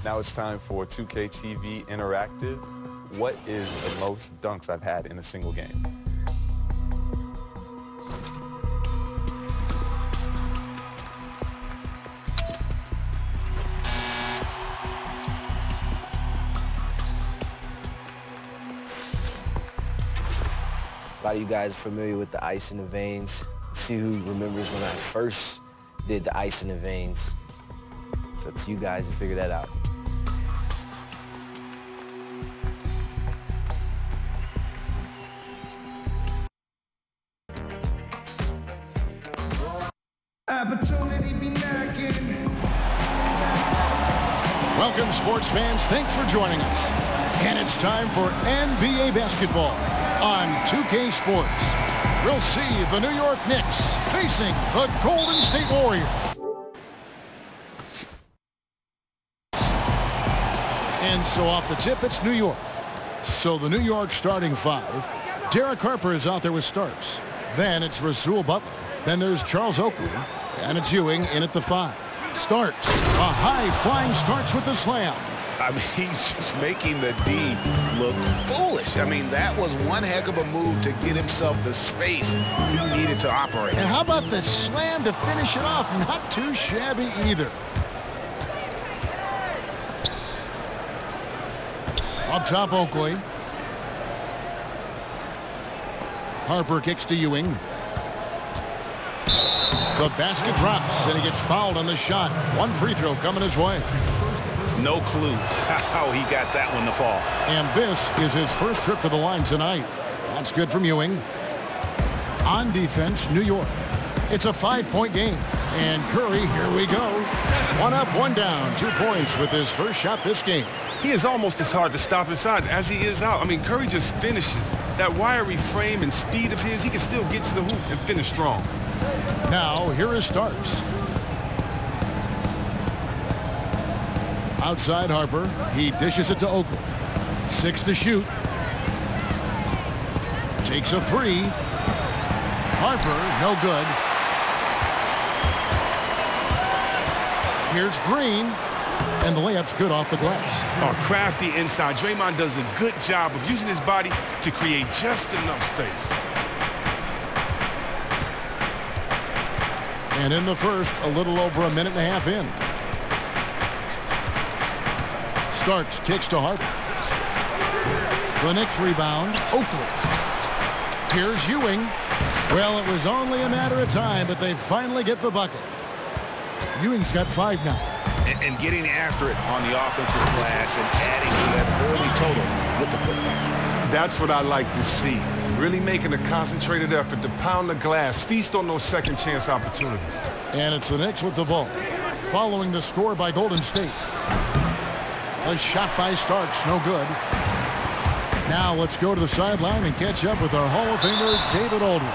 Now it's time for 2K TV Interactive. What is the most dunks I've had in a single game? A lot of you guys are familiar with the ice in the veins. See who remembers when I first did the ice in the veins. It's up to you guys to figure that out. Opportunity be knocking. Welcome, sports fans. Thanks for joining us. And it's time for NBA basketball on 2K Sports. We'll see the New York Knicks facing the Golden State Warriors. And so off the tip, it's New York. So the New York starting five. Derek Harper is out there with Starks. Then it's Rasul Butler. Then there's Charles Oakley. And it's Ewing in at the five. Starks, a high-flying Starks with the slam. I mean, he's just making the D look foolish. I mean, that was one heck of a move to get himself the space he needed to operate. And how about the slam to finish it off? Not too shabby either. Up top, Oakley. Harper kicks to Ewing. The basket drops, and he gets fouled on the shot. One free throw coming his way. No clue how he got that one to fall. And this is his first trip to the line tonight. That's good from Ewing. On defense, New York. It's a 5-point game. And Curry, here we go. One up, one down. 2 points with his first shot this game. He is almost as hard to stop inside as he is out. I mean, Curry just finishes. That wiry frame and speed of his, he can still get to the hoop and finish strong. Now, here is Starks. Outside Harper. He dishes it to Oakley. 6 to shoot. Takes a 3. Harper, no good. Here's Green. And the layup's good off the glass. Oh, crafty inside. Draymond does a good job of using his body to create just enough space. And in the first, a little over a minute and a half in. Starks kicks to Harper. The Knicks rebound. Oakley. Here's Ewing. Well, it was only a matter of time, but they finally get the bucket. Ewing's got 5 now. And getting after it on the offensive glass and adding to that early total with the putback. That's what I like to see. Really making a concentrated effort to pound the glass, feast on those second chance opportunities. And it's the Knicks with the ball. Following the score by Golden State. A shot by Starks, no good. Now let's go to the sideline and catch up with our Hall of Famer, David Aldridge.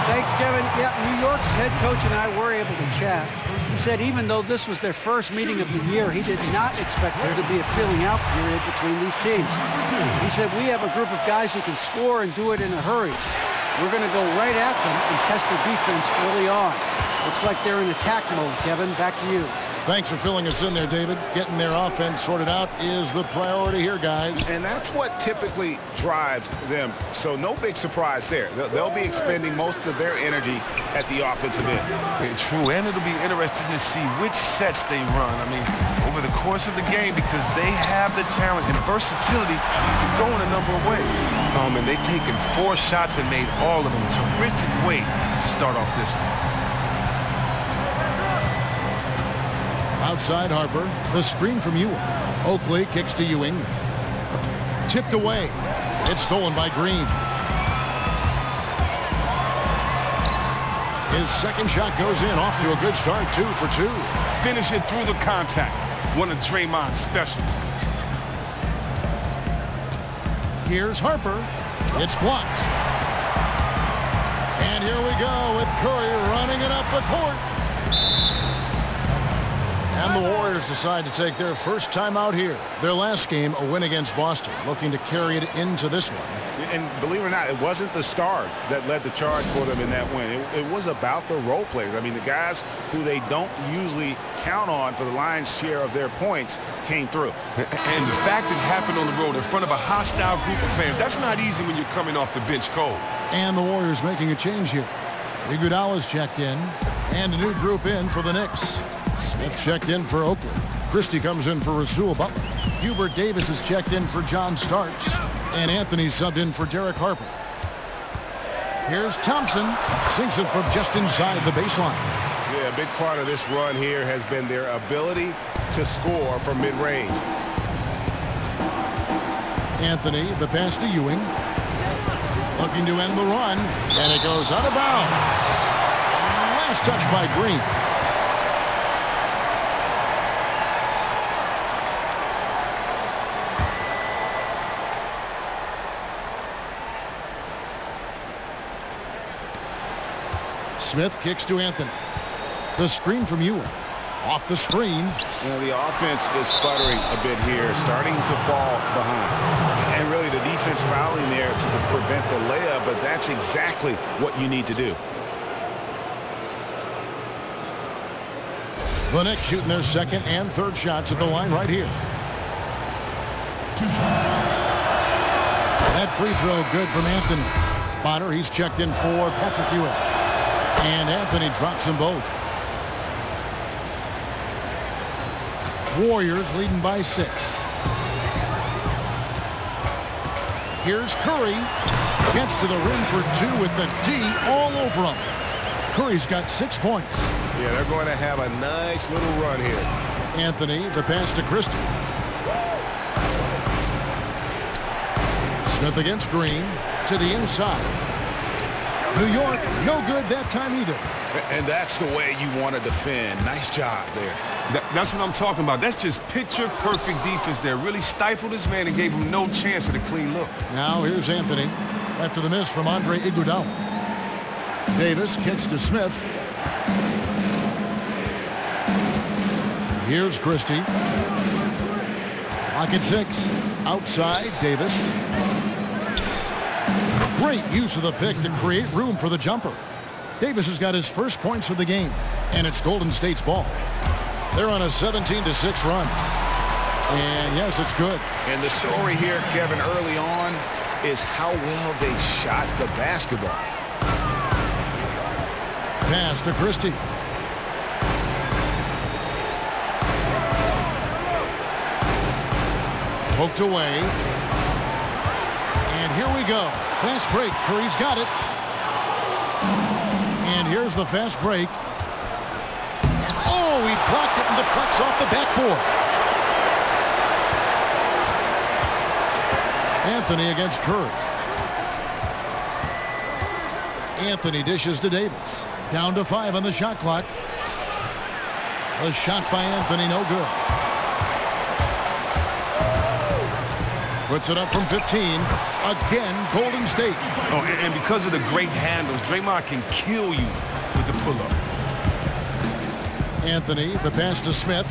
Thanks, Kevin. Yeah, New York's head coach and I were able to chat. He said even though this was their first meeting of the year, he did not expect there to be a filling out period between these teams. He said, we have a group of guys who can score and do it in a hurry. We're going to go right at them and test the defense early on. Looks like they're in attack mode, Kevin. Back to you. Thanks for filling us in there, David. Getting their offense sorted out is the priority here, guys. And that's what typically drives them. So no big surprise there. They'll be expending most of their energy at the offensive end. True, and it'll be interesting to see which sets they run. I mean, over the course of the game, because they have the talent and versatility to go in a number of ways. And they've taken 4 shots and made all of them. Terrific way to start off this one. Outside Harper, the screen from Ewing. Oakley kicks to Ewing. Tipped away. It's stolen by Green. His second shot goes in, off to a good start, 2 for 2. Finish it through the contact. One of Draymond's specials. Here's Harper. It's blocked. And here we go with Curry running it up the court. And And the Warriors decide to take their first time out here. Their last game, a win against Boston, looking to carry it into this one. And believe it or not, it wasn't the stars that led the charge for them in that win. It was about the role players. I mean, the guys who they don't usually count on for the lion's share of their points came through. And the fact it happened on the road in front of a hostile group of fans, that's not easy when you're coming off the bench cold. And the Warriors making a change here. Iguodala's checked in, and a new group in for the Knicks. Smith checked in for Oakland. Christie comes in for Rasul Butler. Hubert Davis is checked in for John Starks, and Anthony subbed in for Derek Harper. Here's Thompson, sinks it from just inside the baseline. Yeah, a big part of this run here has been their ability to score from mid-range. Anthony, the pass to Ewing. Looking to end the run, and it goes out of bounds. Last touch by Green. Smith kicks to Anthony. The screen from Ewing. Off the screen. You know, the offense is sputtering a bit here, starting to fall behind. And really the defense fouling there to prevent the layup, but that's exactly what you need to do. The Knicks shooting their second and third shots at the line right here. That free throw good from Anthony. Bonner, he's checked in for Patrick Ewing. And Anthony drops them both. Warriors leading by 6. Here's Curry. Gets to the rim for 2 with the D all over him. Curry's got 6 points. Yeah, they're going to have a nice little run here. Anthony, the pass to Christie. Smith against Green. To the inside. New York, no good that time either. And that's the way you want to defend. Nice job there. That's what I'm talking about. That's just picture-perfect defense there. Really stifled his man and gave him no chance at a clean look. Now here's Anthony after the miss from Andre Iguodala. Davis kicks to Smith. Here's Christie. Lock at 6. Outside, Davis. Great use of the pick to create room for the jumper. Davis has got his first points of the game, and it's Golden State's ball. They're on a 17-6 run. And yes, it's good. And the story here, Kevin, early on is how well they shot the basketball. Pass to Christie. Poked away. And here we go. Fast break. Curry's got it. And here's the fast break. Oh, he blocked it and deflects off the backboard. Anthony against Curry. Anthony dishes to Davis. Down to 5 on the shot clock. The shot by Anthony, no good. Puts it up from 15. Again, Golden State. Oh, and because of the great handles, Draymond can kill you with the pull-up. Anthony, the pass to Smith.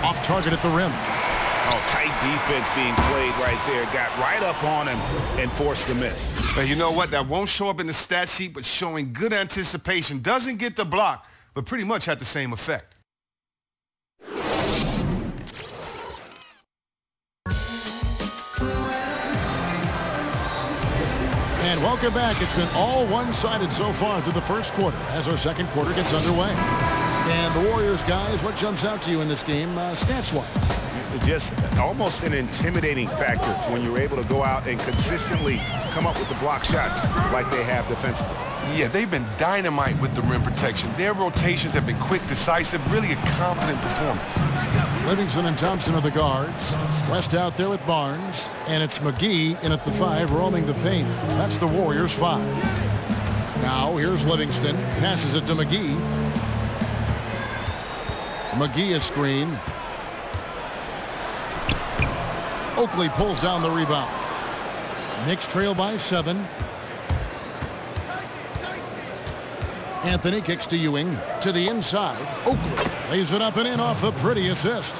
Off target at the rim. Oh, tight defense being played right there. Got right up on him and forced the miss. But you know what? That won't show up in the stat sheet, but showing good anticipation. Doesn't get the block, but pretty much had the same effect. And welcome back. It's been all one-sided so far through the first quarter as our second quarter gets underway. And the Warriors, guys, what jumps out to you in this game stats-wise? Just almost an intimidating factor when you're able to go out and consistently come up with the block shots like they have defensively. Yeah, they've been dynamite with the rim protection. Their rotations have been quick, decisive, really a confident performance. Livingston and Thompson are the guards. West out there with Barnes. And it's McGee in at the 5, roaming the paint. That's the Warriors' 5. Now here's Livingston. Passes it to McGee. McGee is screen. Oakley pulls down the rebound. Knicks trail by 7. Anthony kicks to Ewing. To the inside. Oakley lays it up and in off the pretty assist.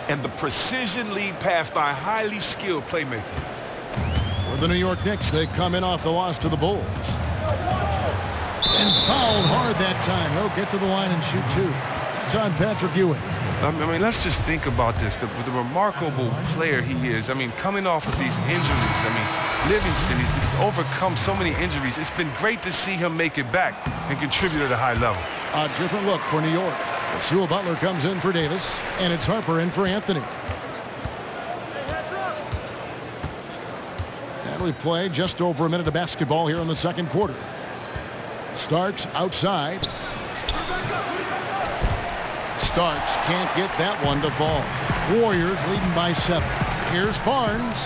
And the precision lead pass by a highly skilled playmaker. For the New York Knicks, they come in off the loss to the Bulls. And fouled hard that time. He'll get to the line and shoot two. It's on Patrick Ewing. I mean, let's just think about this. The remarkable player he is. I mean, coming off of these injuries. I mean, Livingston, he's overcome so many injuries. It's been great to see him make it back and contribute at a high level. A different look for New York. Sewell Butler comes in for Davis, and it's Harper in for Anthony. And we play just over a minute of basketball here in the second quarter. Starks outside. Starks can't get that one to fall. Warriors leading by 7. Here's Barnes.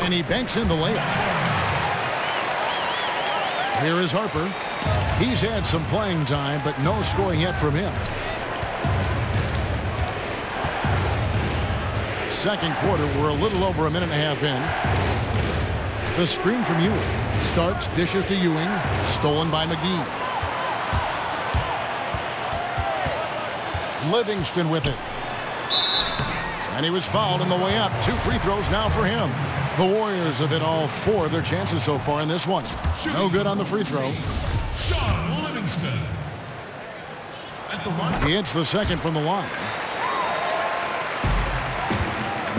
And he banks in the layup. Here is Harper. He's had some playing time, but no scoring yet from him. Second quarter, we're a little over a minute and a half in. The screen from Ewing. Starks dishes to Ewing. Stolen by McGee. Livingston with it. And he was fouled on the way up. 2 free throws now for him. The Warriors have hit all 4 of their chances so far in this one. No good on the free throw. He hits the second from the line.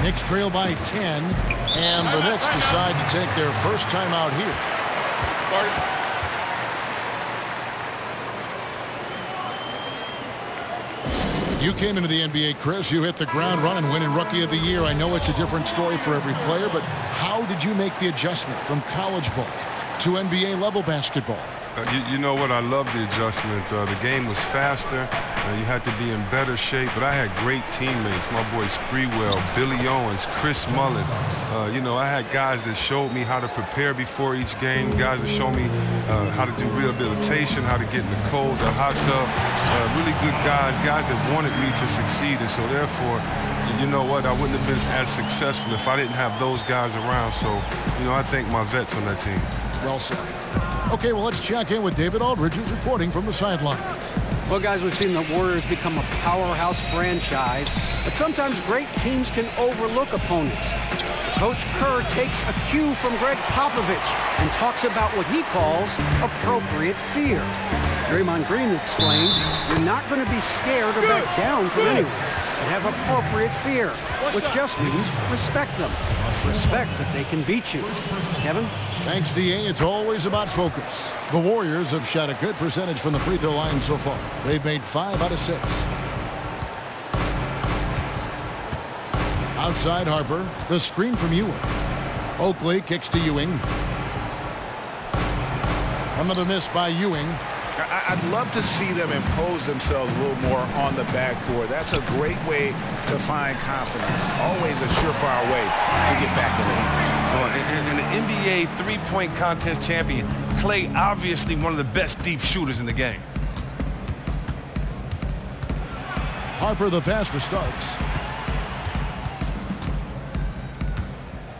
Knicks trail by 10. And the Knicks decide to take their first time out here. You came into the NBA, Chris. You hit the ground running, winning Rookie of the Year. I know it's a different story for every player, but how did you make the adjustment from college ball to NBA level basketball? You know what? I love the adjustment. The game was faster. You had to be in better shape, but I had great teammates. My boy Spreewell, Billy Owens, Chris Mullin. You know, I had guys that showed me how to prepare before each game, guys that showed me how to do rehabilitation, how to get in the cold, the hot tub. Really good guys that wanted me to succeed, and so therefore, you know what? I wouldn't have been as successful if I didn't have those guys around. So, you know, I thank my vets on that team. Well said. Okay, well, let's check in with David Aldridge, who's reporting from the sidelines. Well, guys, we've seen the Warriors become a powerhouse franchise, but sometimes great teams can overlook opponents. Coach Kerr takes a cue from Greg Popovich and talks about what he calls appropriate fear. Draymond Green explained, you're not going to be scared or back down from anyone, but have appropriate fear, which just means respect them. Respect that they can beat you. Kevin? Thanks, D.A. It's always about focus. The Warriors have shot a good percentage from the free throw line so far. They've made 5 out of 6. Outside Harper. The screen from Ewing. Oakley kicks to Ewing. Another miss by Ewing. I'd love to see them impose themselves a little more on the backboard. That's a great way to find confidence. Always a surefire way to get back in the heat. And the NBA three-point contest champion, Clay, obviously one of the best deep shooters in the game. Harper the pass to Starks.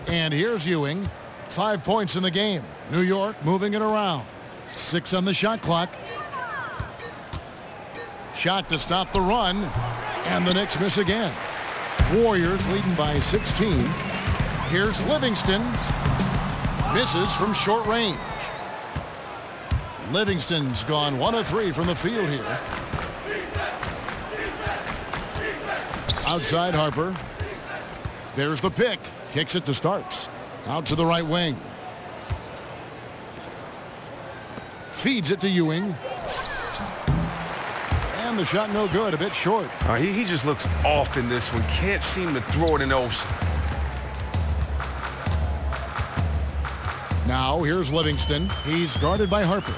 And here's Ewing. 5 points in the game. New York moving it around. 6 on the shot clock. Shot to stop the run. And the Knicks miss again. Warriors leading by 16. Here's Livingston. Misses from short range. Livingston's gone 1 of 3 from the field here. Outside Harper. There's the pick. Kicks it to Starks. Out to the right wing. Feeds it to Ewing. And the shot no good, a bit short. He just looks off in this one. Can't seem to throw it in those. Now here's Livingston. He's guarded by Harper.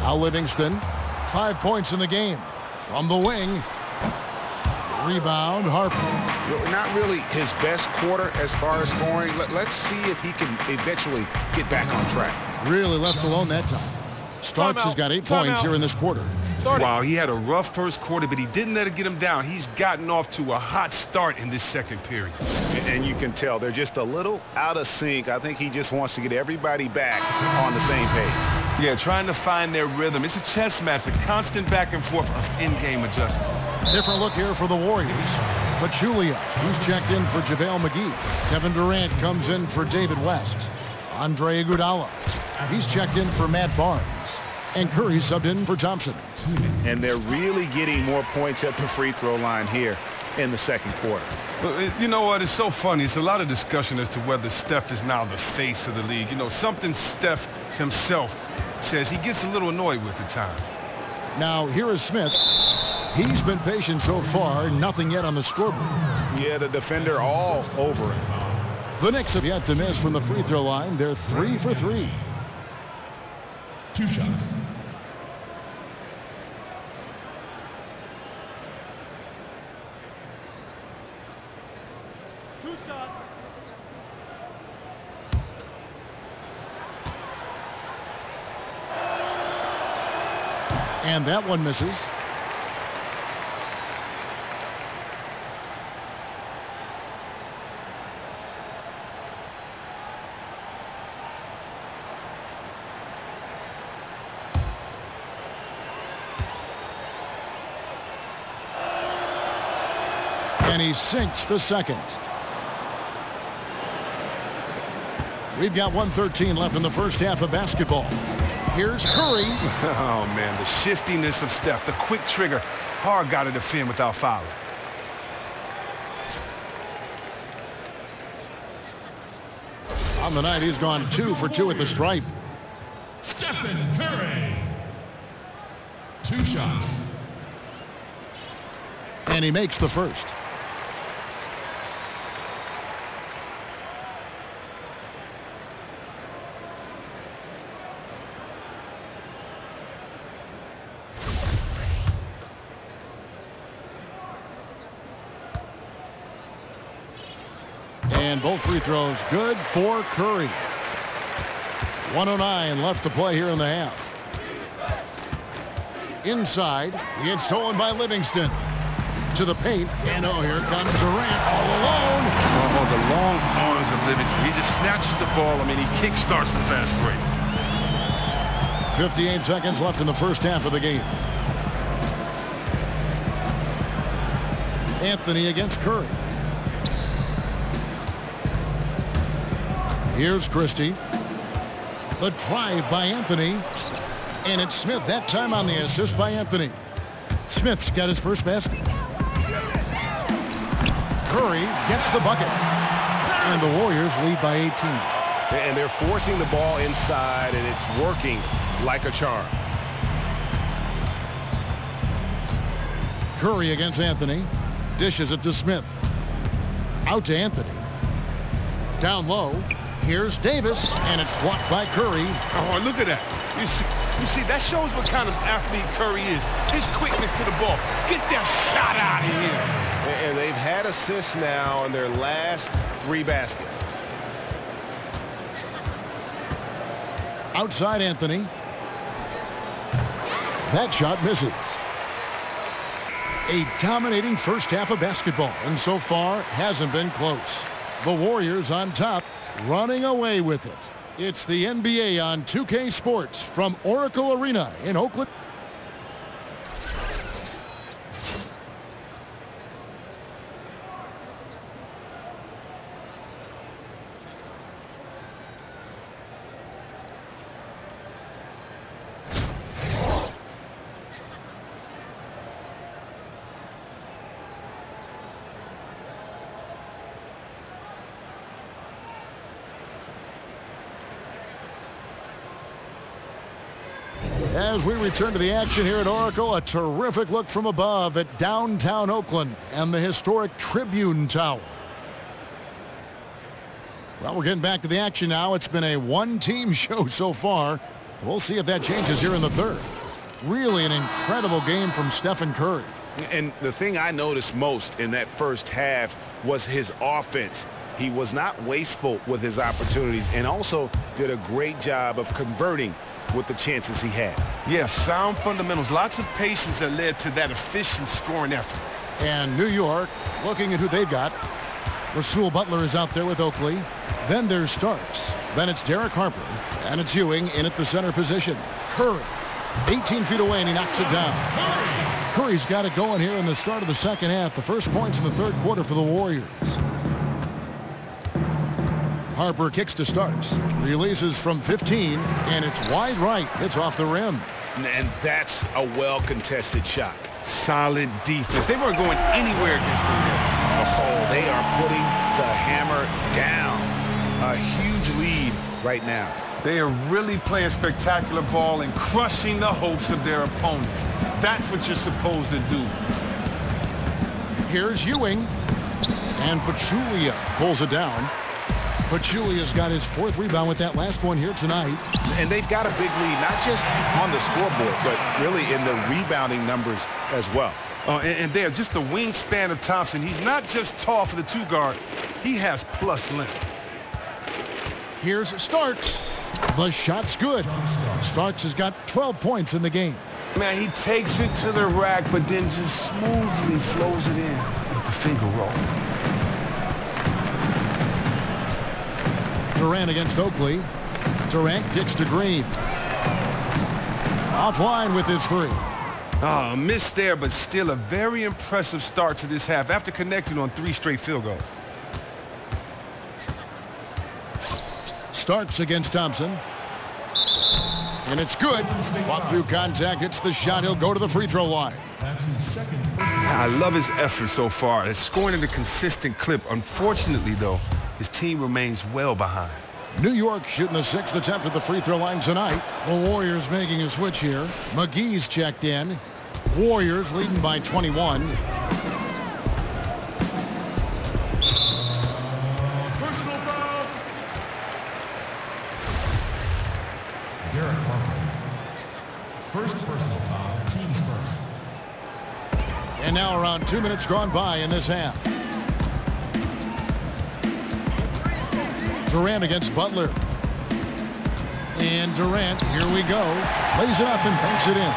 Now Livingston. 5 points in the game. From the wing. Rebound, Harper. Not really his best quarter as far as scoring. Let's see if he can eventually get back on track. Really left alone that time. Starks has got 8 points here in this quarter. Wow, he had a rough first quarter, but he didn't let it get him down. He's gotten off to a hot start in this second period. And you can tell they're just a little out of sync. I think he just wants to get everybody back on the same page. Yeah, trying to find their rhythm. It's a chess match, a constant back and forth of in-game adjustments. Different look here for the Warriors. Pachulia, who's checked in for JaVale McGee. Kevin Durant comes in for David West. Andre Iguodala, he's checked in for Matt Barnes. And Curry subbed in for Thompson. And they're really getting more points at the free throw line here in the second quarter. You know what? It's so funny. It's a lot of discussion as to whether Steph is now the face of the league. You know, something Steph himself says he gets a little annoyed with at times. Now, here is Smith. He's been patient so far. Nothing yet on the scoreboard. Yeah, the defender all over it. The Knicks have yet to miss from the free throw line. They're 3 for 3. 2 shots. And that one misses. And he sinks the second. We've got 1:13 left in the first half of basketball. Here's Curry. Oh, man, the shiftiness of Steph, the quick trigger. Hard got to defend without fouling. On the night, he's gone 2 for 2 at the stripe. Stephen Curry. 2 shots. And he makes the first. And both free throws good for Curry. 1:09 left to play here in the half. Inside, it's stolen by Livingston. To the paint, and oh, here comes Durant all alone. Oh, the long arms of Livingston. He just snatches the ball. I mean, he kick-starts the fast break. 58 seconds left in the first half of the game. Anthony against Curry. Here's Christie. The drive by Anthony. And it's Smith that time on the assist by Anthony. Smith's got his first basket. Curry gets the bucket. And the Warriors lead by 18. And they're forcing the ball inside, and it's working like a charm. Curry against Anthony. Dishes it to Smith. Out to Anthony. Down low. Here's Davis, and it's blocked by Curry. Oh, look at that. You see, that shows what kind of athlete Curry is. His quickness to the ball. Get that shot out of here. And they've had assists now in their last 3 baskets. Outside Anthony. That shot misses. A dominating first half of basketball, and so far hasn't been close. The Warriors on top, running away with it. It's the NBA on 2K Sports from Oracle Arena in Oakland. As we return to the action here at Oracle, a terrific look from above at downtown Oakland and the historic Tribune Tower. Well, we're getting back to the action now. It's been a one-team show so far. We'll see if that changes here in the third. Really an incredible game from Stephen Curry. And the thing I noticed most in that first half was his offense. He was not wasteful with his opportunities and also did a great job of converting with the chances he had. Yes, sound fundamentals, lots of patience that led to that efficient scoring effort. And New York, looking at who they've got. Rasul Butler is out there with Oakley. Then there's Starks. Then it's Derek Harper. And it's Ewing in at the center position. Curry, 18 feet away, and he knocks it down. Curry's got it going here in the start of the second half. The first points in the third quarter for the Warriors. Harper kicks to Starks. Releases from 15, and it's wide right. It's off the rim. And that's a well-contested shot. Solid defense. They weren't going anywhere against the rim. Oh, they are putting the hammer down. A huge lead right now. They are really playing spectacular ball and crushing the hopes of their opponents. That's what you're supposed to do. Here's Ewing. And Pachulia pulls it down. Pachulia's got his fourth rebound with that last one here tonight. And they've got a big lead, not just on the scoreboard, but really in the rebounding numbers as well. And there, just the wingspan of Thompson. He's not just tall for the two guard. He has plus length. Here's Starks. The shot's good. Starks has got 12 points in the game. Man, he takes it to the rack, but then just smoothly flows it in with the finger roll. Durant against Oakley. Durant kicks to Green. Offline with his three. Oh, missed there, but still a very impressive start to this half after connecting on 3 straight field goals. Starks against Thompson. And it's good. Fought through contact. It's the shot. He'll go to the free throw line. I love his effort so far. It's scoring at a consistent clip. Unfortunately, though, his team remains well behind. New York shooting the 6th attempt at the free throw line tonight. The Warriors making a switch here. McGee's checked in. Warriors leading by 21. Personal foul. Derek Harper. First personal foul, team's first. And now around 2 minutes gone by in this half. Durant against Butler. And Durant, here we go. Lays it up and banks it in.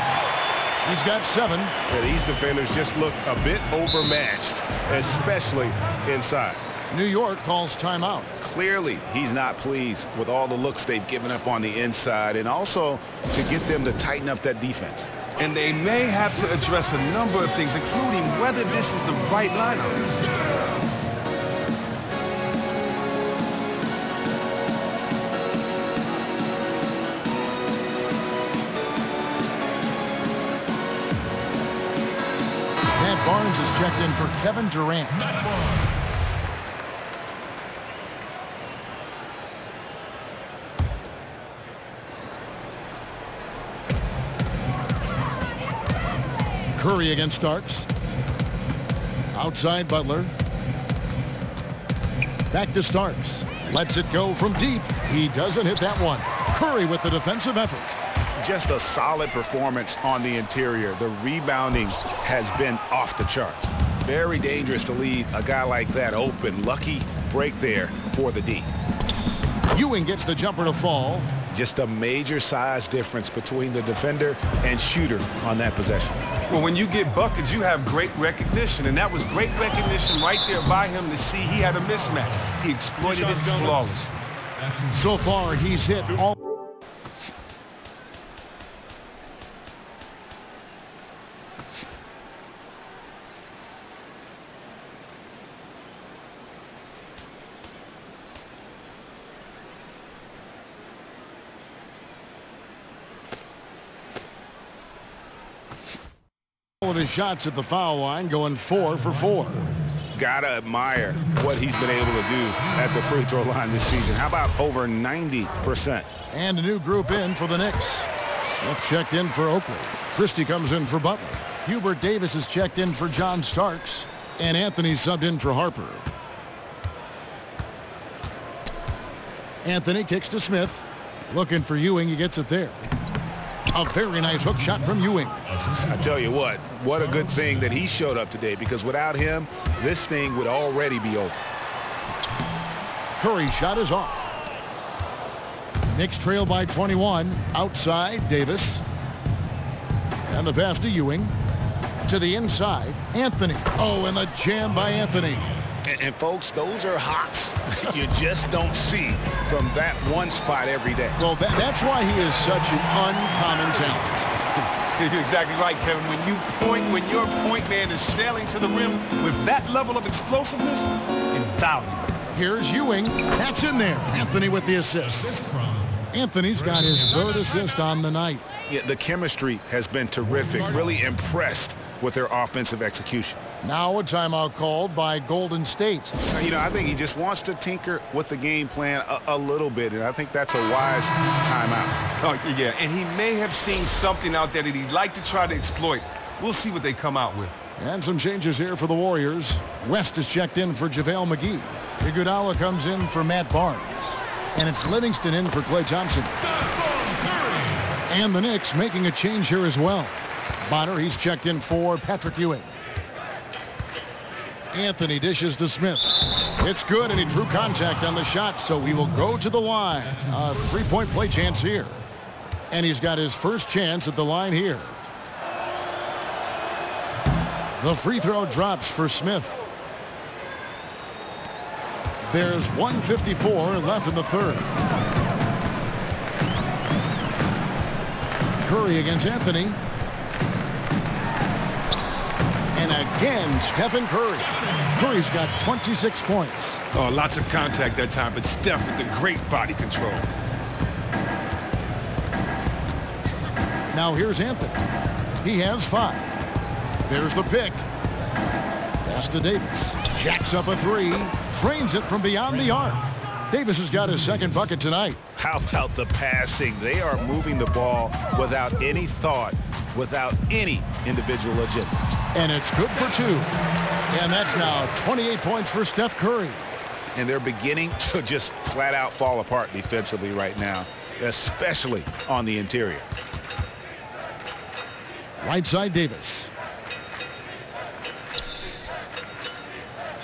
He's got 7. Yeah, these defenders just look a bit overmatched, especially inside. New York calls timeout. Clearly, he's not pleased with all the looks they've given up on the inside, and also to get them to tighten up that defense. And they may have to address a number of things, including whether this is the right lineup. Barnes is checked in for Kevin Durant. Curry against Starks. Outside Butler. Back to Starks. Lets it go from deep. He doesn't hit that one. Curry with the defensive effort. Just a solid performance on the interior. The rebounding has been off the charts. Very dangerous to leave a guy like that open. Lucky break there for the D. Ewing gets the jumper to fall. Just a major size difference between the defender and shooter on that possession. Well, when you get buckets, you have great recognition, and that was great recognition right there by him to see he had a mismatch. He exploited it flawless. So far, he's hit all. Of his shots at the foul line, going 4 for 4. Gotta admire what he's been able to do at the free throw line this season. How about over 90%? And a new group in for the Knicks. Smith checked in for Oakley. Christie comes in for Butler. Hubert Davis is checked in for John Starks. And Anthony subbed in for Harper. Anthony kicks to Smith. Looking for Ewing. He gets it there. A very nice hook shot from Ewing. I tell you what a good thing that he showed up today, because without him, this thing would already be over. Curry's shot is off. Knicks trail by 21. Outside, Davis. And the pass to Ewing. To the inside, Anthony. Oh, and the jam by Anthony. And folks, those are hops you just don't see from that one spot every day. Well, that's why he is such an uncommon talent. You're exactly right, Kevin. When your point man is sailing to the rim with that level of explosiveness, invaluable. Here's Ewing. That's in there. Anthony with the assist. Anthony's got his third assist on the night. Yeah, the chemistry has been terrific. Really impressed with their offensive execution. Now a timeout called by Golden State. You know, I think he just wants to tinker with the game plan a little bit, and I think that's a wise timeout. Oh, yeah, and he may have seen something out there that he'd like to try to exploit. We'll see what they come out with. And some changes here for the Warriors. West is checked in for JaVale McGee. Iguodala comes in for Matt Barnes. And it's Livingston in for Klay Thompson. And the Knicks making a change here as well. Bonner, he's checked in for Patrick Ewing. Anthony dishes to Smith. It's good, and he drew contact on the shot, so he will go to the line. A three-point play chance here. And he's got his first chance at the line here. The free throw drops for Smith. There's 1:54 left in the third. Curry against Anthony. And again, Stephen Curry. Curry's got 26 points. Oh, lots of contact that time, but Steph with the great body control. Now here's Anthony. He has 5. There's the pick. Pass to Davis. Jacks up a 3. Trains it from beyond the arc. Davis has got his second bucket tonight. How about the passing? They are moving the ball without any thought, without any individual agenda. And it's good for 2. And that's now 28 points for Steph Curry. And they're beginning to just flat out fall apart defensively right now, especially on the interior. Right side, Davis.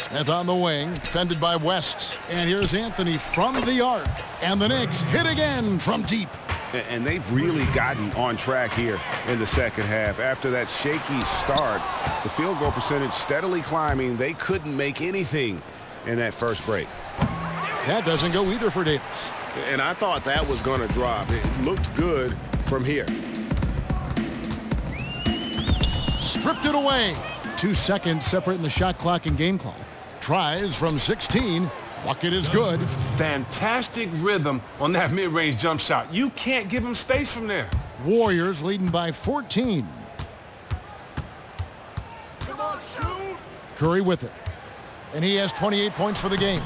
Smith on the wing, defended by West. And here's Anthony from the arc. And the Knicks hit again from deep. And they've really gotten on track here in the second half. After that shaky start, the field goal percentage steadily climbing. They couldn't make anything in that first break. That doesn't go either for Davis. And I thought that was going to drop. It looked good from here. Stripped it away. 2 seconds separating the shot clock and game clock. Tries from 16. Bucket is good. Fantastic rhythm on that mid-range jump shot. You can't give him space from there. Warriors leading by 14. Come on, shoot! Curry with it. And he has 28 points for the game.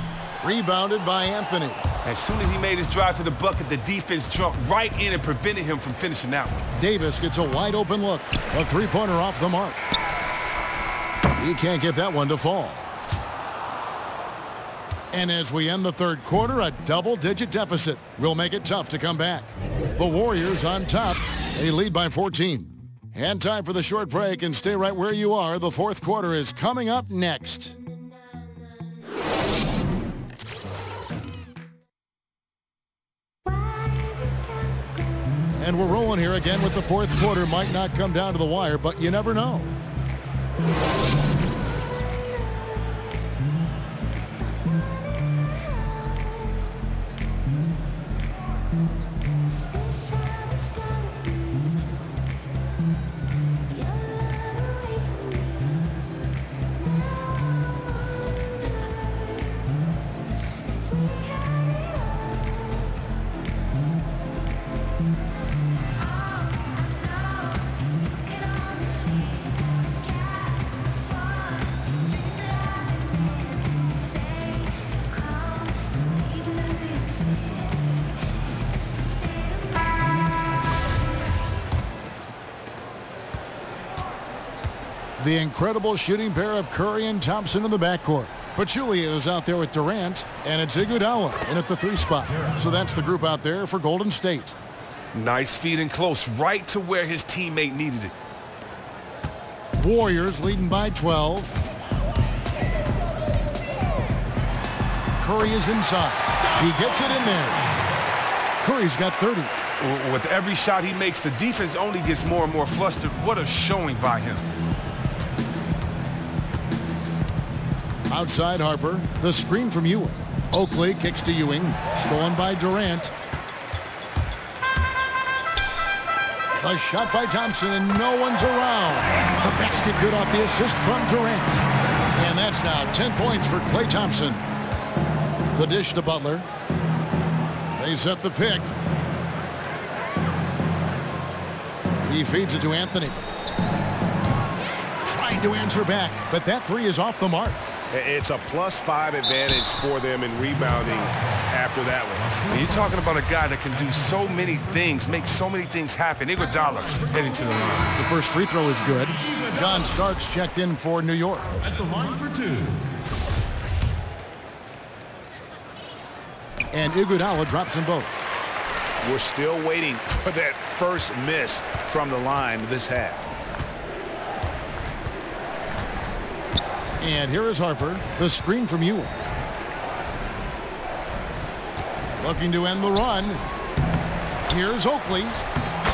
Rebounded by Anthony. As soon as he made his drive to the bucket, the defense jumped right in and prevented him from finishing that one. Davis gets a wide open look. A three-pointer off the mark. He can't get that one to fall. And as we end the third quarter, a double-digit deficit will make it tough to come back. The Warriors on top. They lead by 14. And time for the short break, and stay right where you are. The fourth quarter is coming up next. And we're rolling here again with the fourth quarter. Might not come down to the wire, but you never know. The incredible shooting pair of Curry and Thompson in the backcourt. Pachulia is out there with Durant, and it's Iguodala in at the 3 spot. So that's the group out there for Golden State. Nice feed and close, right to where his teammate needed it. Warriors leading by 12. Curry is inside. He gets it in there. Curry's got 30. With every shot he makes, the defense only gets more and more flustered. What a showing by him. Outside Harper, the screen from Ewing. Oakley kicks to Ewing, stolen by Durant. The shot by Thompson, and no one's around. The basket good off the assist from Durant. And that's now 10 points for Klay Thompson. The dish to Butler. They set the pick. He feeds it to Anthony. Trying to answer back, but that three is off the mark. It's a +5 advantage for them in rebounding after that one. You're talking about a guy that can do so many things, make so many things happen. Iguodala heading to the line. The first free throw is good. John Starks checked in for New York. At the line for two. And Iguodala drops them both. We're still waiting for that first miss from the line this half. And here is Harper, the screen from Ewing. Looking to end the run. Here's Oakley.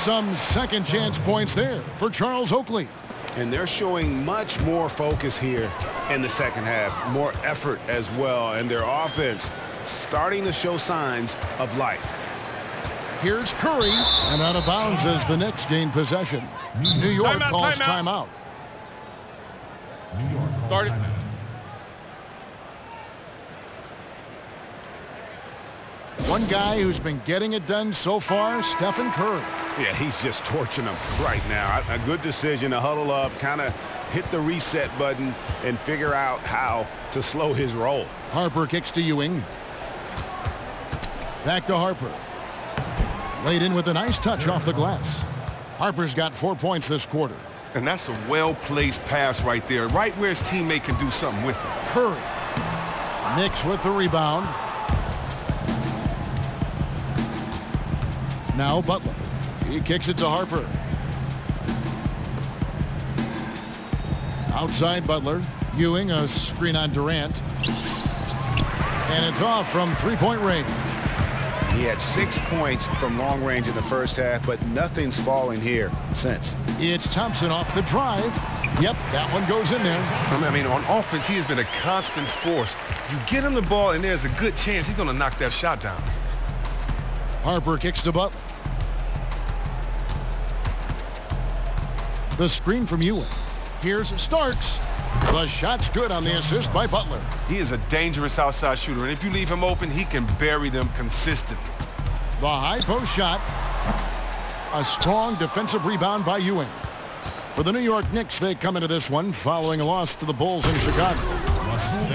Some second chance points there for Charles Oakley. And they're showing much more focus here in the second half. More effort as well. And their offense starting to show signs of life. Here's Curry. And out of bounds as the Knicks gain possession. New York calls timeout. New York. Start it. One guy who's been getting it done so far, Stephen Curry. Yeah, he's just torching them right now. A good decision to huddle up, kind of hit the reset button and figure out how to slow his roll. Harper kicks to Ewing. Back to Harper. Laid in with a nice touch off the glass. Harper's got 4 points this quarter. And that's a well-placed pass right there, right where his teammate can do something with it. Curry. Knicks with the rebound. Now Butler. He kicks it to Harper. Outside Butler. Ewing, a screen on Durant. And it's off from three-point range. He had 6 points from long range in the first half, but nothing's fallen here since. It's Thompson off the drive. Yep, that one goes in there. I mean, on offense, he has been a constant force. You get him the ball, and there's a good chance he's going to knock that shot down. Harper kicks to Butler. The screen from Ewing. Here's Starks. The shot's good on the assist by Butler. He is a dangerous outside shooter, and if you leave him open, he can bury them consistently. The high post shot. A strong defensive rebound by Ewing. For the New York Knicks, they come into this one following a loss to the Bulls in Chicago.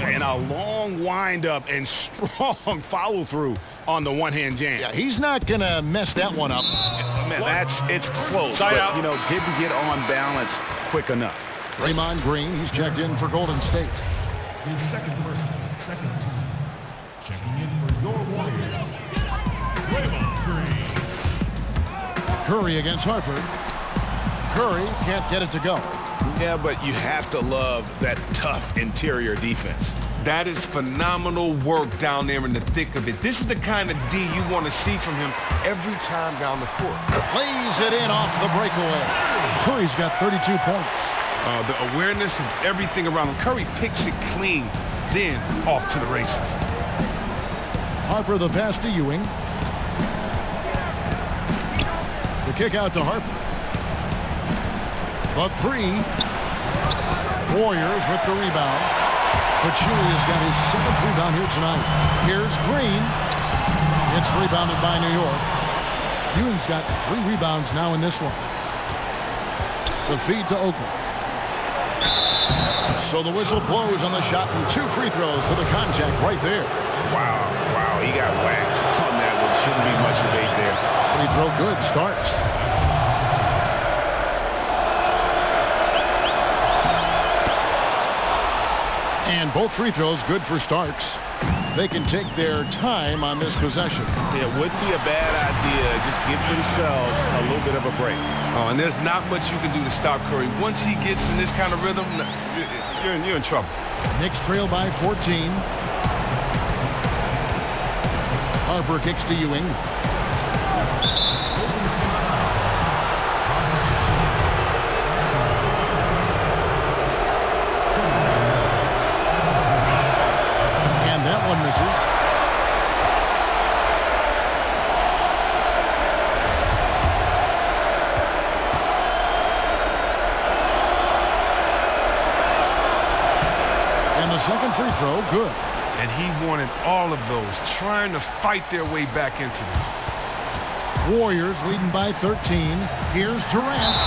And a long windup and strong follow-through on the one-hand jam. Yeah, he's not going to mess that one up. Man, it's close, but, didn't get on balance quick enough. Draymond Green, he's checked in for Golden State. His second team. Checking in for your Warriors. Draymond Green. Curry against Harper. Curry can't get it to go. Yeah, but you have to love that tough interior defense. That is phenomenal work down there in the thick of it. This is the kind of D you want to see from him every time down the court. Lays it in off the breakaway. Curry's got 32 points. The awareness of everything around him. Curry picks it clean, then off to the races. Harper the pass to Ewing. The kick out to Harper. The three. Warriors with the rebound. Pachulia's got his 7th rebound here tonight. Here's Green. It's rebounded by New York. Ewing's got 3 rebounds now in this one. The feed to Oakley. So the whistle blows on the shot and 2 free throws for the contact right there. Wow, he got whacked on that one. Shouldn't be much debate there. Free throw good, Starks. And both free throws good for Starks. They can take their time on this possession. It wouldn't be a bad idea. Just give themselves a little bit of a break. Oh, and there's not much you can do to stop Curry. Once he gets in this kind of rhythm, you're in trouble. Knicks trail by 14. Harper kicks to Ewing. And that one misses. And the second free throw, good. And he wanted all of those, trying to fight their way back into this. Warriors leading by 13. Here's Durant.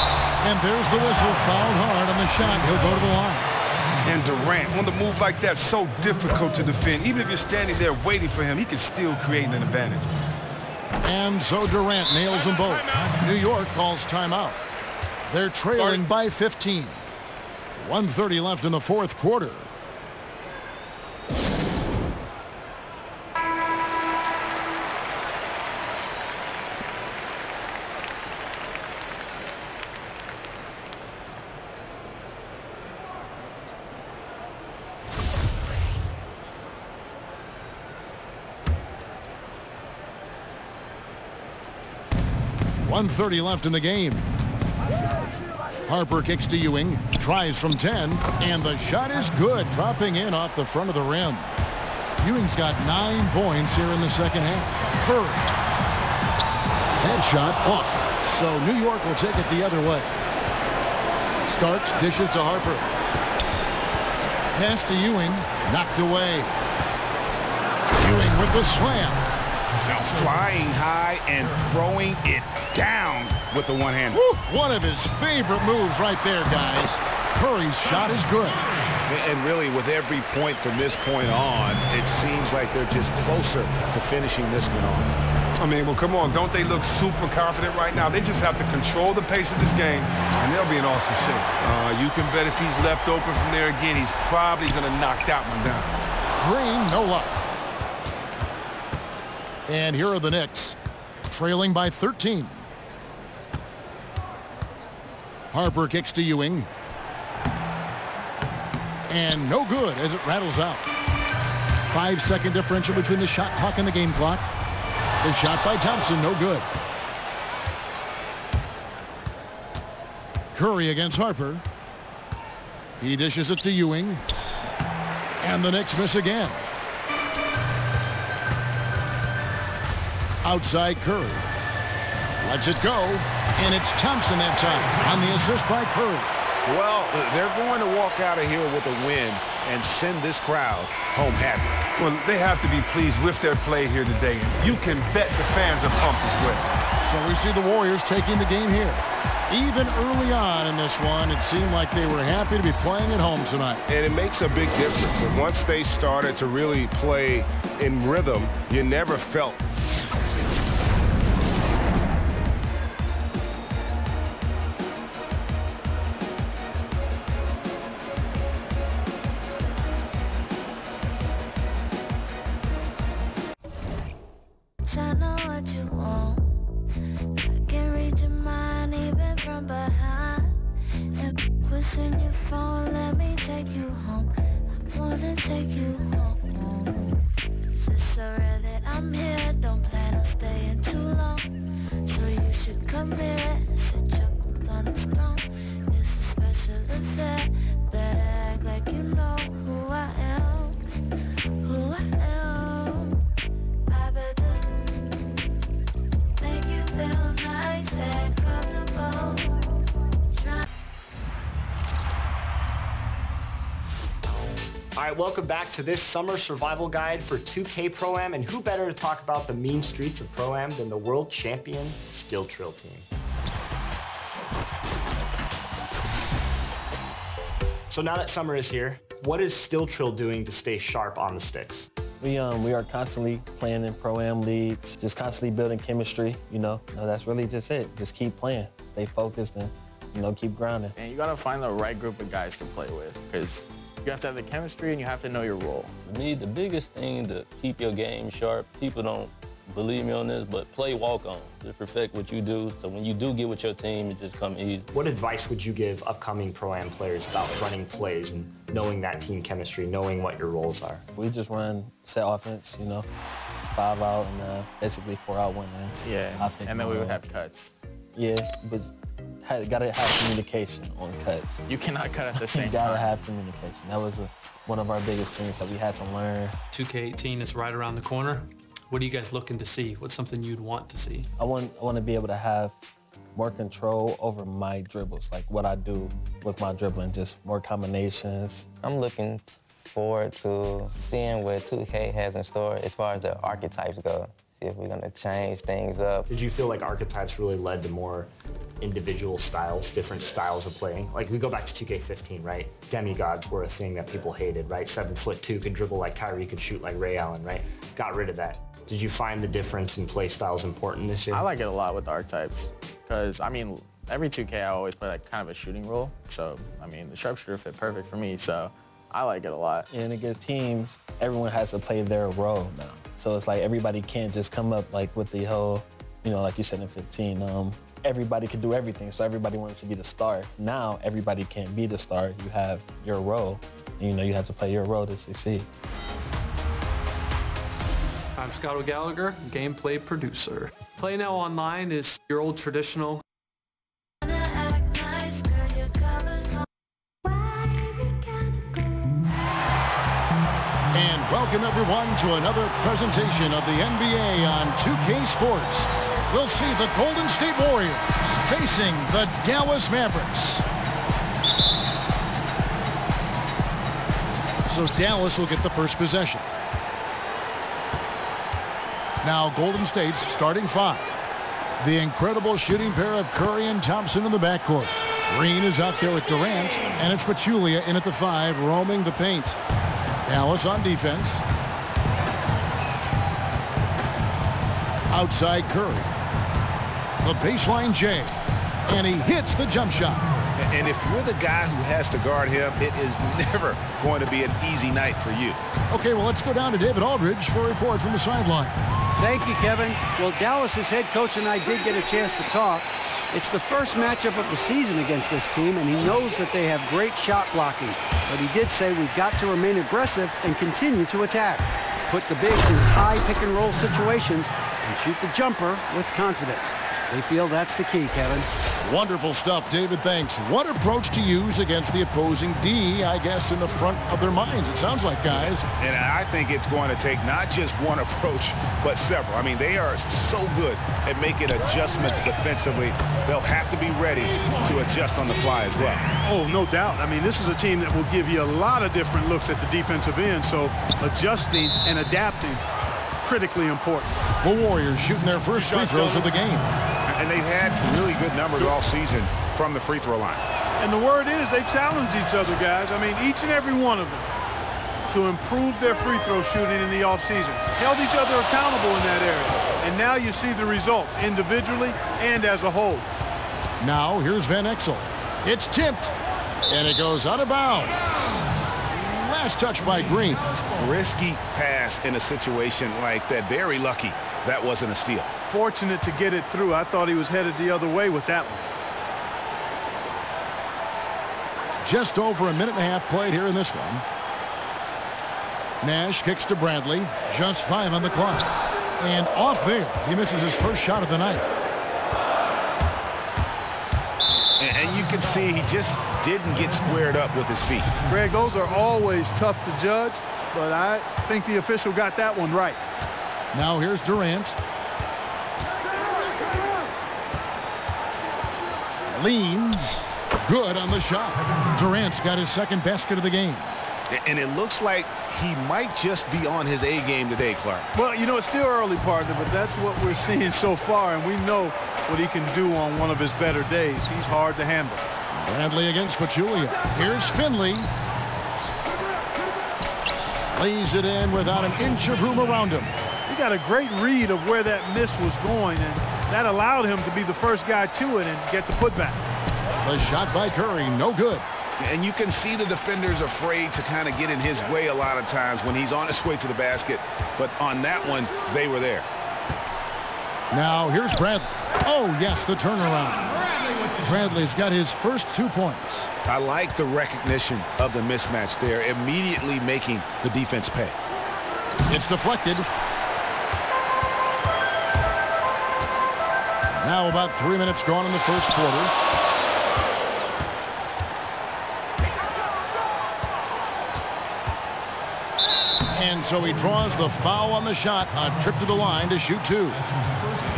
And there's the whistle. Fouled hard on the shot. He'll go to the line. And Durant, on the move like that, so difficult to defend. Even if you're standing there waiting for him, he can still create an advantage. And so Durant nails them both. New York calls timeout. They're trailing by 15. 1:30 left in the fourth quarter. .130 left in the game. Harper kicks to Ewing, tries from 10, and the shot is good, dropping in off the front of the rim. Ewing's got 9 points here in the second half. Curry. Headshot off, so New York will take it the other way. Starks dishes to Harper. Pass to Ewing, knocked away. Ewing with the slam. Flying high and throwing it down with the one-hander. One of his favorite moves right there, guys. Curry's shot is good. And really, with every point from this point on, it seems like they're just closer to finishing this one off. I mean, well, come on. Don't they look super confident right now? They just have to control the pace of this game, and they'll be in awesome shape. You can bet if he's left open from there again, he's probably going to knock that one down. Green, no luck. And here are the Knicks, trailing by 13. Harper kicks to Ewing. And no good as it rattles out. 5-second differential between the shot clock and the game clock. The shot by Thompson, no good. Curry against Harper. He dishes it to Ewing. And the Knicks miss again. Outside Curry. Lets it go. And it's Thompson that time on the assist by Curry. Well, they're going to walk out of here with a win and send this crowd home happy. Well, they have to be pleased with their play here today. You can bet the fans are pumped as well. So we see the Warriors taking the game here. Even early on in this one, it seemed like they were happy to be playing at home tonight. And it makes a big difference. And once they started to really play in rhythm, you never felt Welcome back to this summer survival guide for 2K Pro-Am, and who better to talk about the mean streets of Pro-Am than the world champion Still Trill team. So now that summer is here, what is Still Trill doing to stay sharp on the sticks? We are constantly playing in Pro-Am leagues, just constantly building chemistry, that's really just it. Just keep playing, stay focused, and, keep grinding. And you gotta find the right group of guys to play with, because you have to have the chemistry and you have to know your role. For me, the biggest thing to keep your game sharp, people don't believe me on this, but play walk-on. Just perfect what you do, so when you do get with your team, it just comes easy. What advice would you give upcoming Pro-Am players about running plays and knowing that team chemistry, knowing what your roles are? We just run set offense, 5 out and basically 4 out 1 in. Yeah, and then we would have cuts. Yeah, but gotta have communication on cuts. You cannot cut at the same time. You gotta have communication. That was one of our biggest things that we had to learn. 2K18 is right around the corner. What are you guys looking to see? What's something you'd want to see? I want to be able to have more control over my dribbles, like what I do with my dribbling, just more combinations. I'm looking forward to seeing what 2K has in store as far as the archetypes go. See if we're going to change things up. Did you feel like archetypes really led to more individual styles, different styles of playing? Like, we go back to 2K15, right? Demigods were a thing that people hated, right? 7'2" could dribble like Kyrie, could shoot like Ray Allen, right? Got rid of that. Did you find the difference in play styles important this year? I like it a lot with the archetypes because, I mean, every 2K I always play like kind of a shooting role. So, I mean, the sharpshooter fit perfect for me, so I like it a lot. And against teams, everyone has to play their role now. So it's like everybody can't just come up like with the whole, you know, like you said in 15, everybody can do everything, so everybody wants to be the star. Now, everybody can't be the star. You have your role, and you know you have to play your role to succeed. I'm Scott O'Gallagher, gameplay producer. Play Now Online is your old traditional. And welcome everyone to another presentation of the NBA on 2K Sports. We'll see the Golden State Warriors facing the Dallas Mavericks. So Dallas will get the first possession. Now Golden State's starting 5. The incredible shooting pair of Curry and Thompson in the backcourt. Green is out there with Durant, and it's Pachulia in at the 5, roaming the paint. Dallas on defense. Outside Curry. The baseline J. And he hits the jump shot. And if you're the guy who has to guard him, it is never going to be an easy night for you. Okay, well, let's go down to David Aldridge for a report from the sideline. Thank you, Kevin. Well, Dallas's head coach and I did get a chance to talk. It's the first matchup of the season against this team, and he knows that they have great shot blocking. But he did say we've got to remain aggressive and continue to attack. Put the bigs in high pick-and-roll situations and shoot the jumper with confidence. They feel that's the key, Kevin. Wonderful stuff, David. Thanks. What approach to use against the opposing D, I guess, in the front of their minds, it sounds like, guys. And I think it's going to take not just one approach, but several. I mean, they are so good at making adjustments defensively. They'll have to be ready to adjust on the fly as well. Oh, no doubt. I mean, this is a team that will give you a lot of different looks at the defensive end, so adjusting and adapting, critically important. The Warriors shooting their first free throws of the game. And they've had really good numbers all season from the free throw line. And the word is they challenge each other, guys. I mean, each and every one of them to improve their free throw shooting in the offseason. Held each other accountable in that area. And now you see the results individually and as a whole. Now here's Van Exel. It's tipped. And it goes out of bounds. Last touch by Green. Risky pass in a situation like that. Very lucky that wasn't a steal. Fortunate to get it through. I thought he was headed the other way with that one. Just over a minute and a half played here in this one. Nash kicks to Bradley. Just 5 on the clock. And off there. He misses his first shot of the night. And you can see he just didn't get squared up with his feet. Greg, those are always tough to judge, but I think the official got that one right. Now here's Durant. Leans. Good on the shot. Durant's got his second basket of the game. And it looks like he might just be on his A game today, Clark. Well, you know, it's still early, partner, but that's what we're seeing so far, and we know what he can do on one of his better days. He's hard to handle. Bradley against Pachulia. Here's Finley. Lays it in without an inch of room around him. He got a great read of where that miss was going, and that allowed him to be the first guy to it and get the putback. The shot by Curry, no good. And you can see the defenders afraid to kind of get in his way a lot of times when he's on his way to the basket. But on that one, they were there. Now here's Bradley. Oh, yes, the turnaround. Bradley's got his first 2 points. I like the recognition of the mismatch there, immediately making the defense pay. It's deflected. Now about 3 minutes gone in the first quarter. And so he draws the foul on the shot. A trip to the line to shoot 2.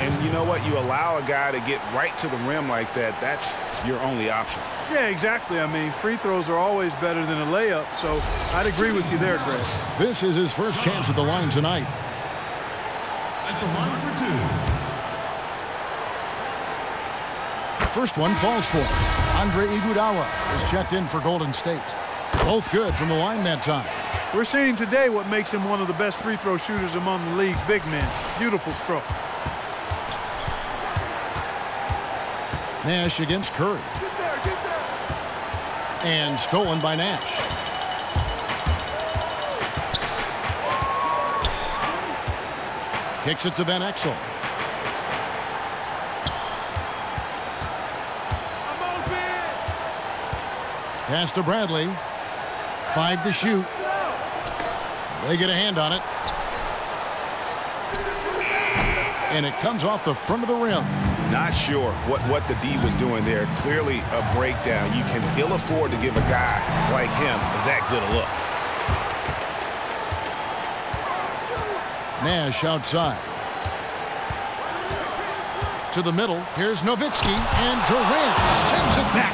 And you know what? You allow a guy to get right to the rim like that. That's your only option. Yeah, exactly. I mean, free throws are always better than a layup, so I'd agree with you there, Greg. This is his first chance at the line tonight. At the line for 2. First one falls for him. Andre Iguodala is checked in for Golden State. Both good from the line that time. We're seeing today what makes him one of the best free throw shooters among the league's big men. Beautiful stroke. Nash against Curry. And stolen by Nash. Kicks it to Ben Exel. Pass to Bradley. 5 to shoot. They get a hand on it. And it comes off the front of the rim. Not sure what the D was doing there. Clearly a breakdown. You can ill afford to give a guy like him that good a look. Nash outside. To the middle. Here's Nowitzki. And Durant sends it back.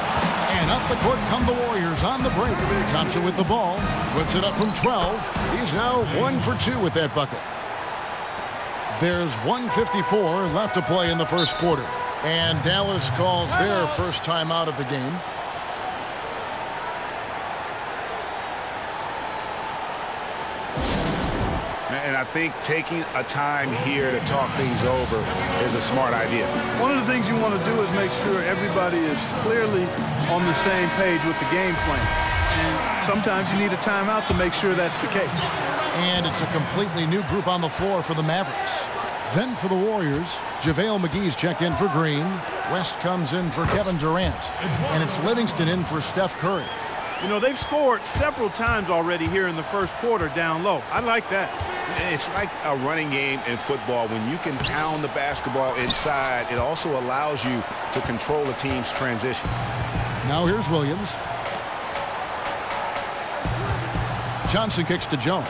And up the court come the Warriors on the break. Thompson with the ball. Puts it up from 12. He's now 1 for 2 with that bucket. There's 1:54 left to play in the first quarter. And Dallas calls their first time out of the game. And I think taking a time here to talk things over is a smart idea. One of the things you want to do is make sure everybody is clearly on the same page with the game plan. And sometimes you need a timeout to make sure that's the case. And it's a completely new group on the floor for the Mavericks. Then for the Warriors, JaVale McGee's checked in for Green. West comes in for Kevin Durant. And it's Livingston in for Steph Curry. You know, they've scored several times already here in the first quarter down low. I like that. It's like a running game in football. When you can pound the basketball inside, it also allows you to control the team's transition. Now here's Williams. Johnson kicks to Jones.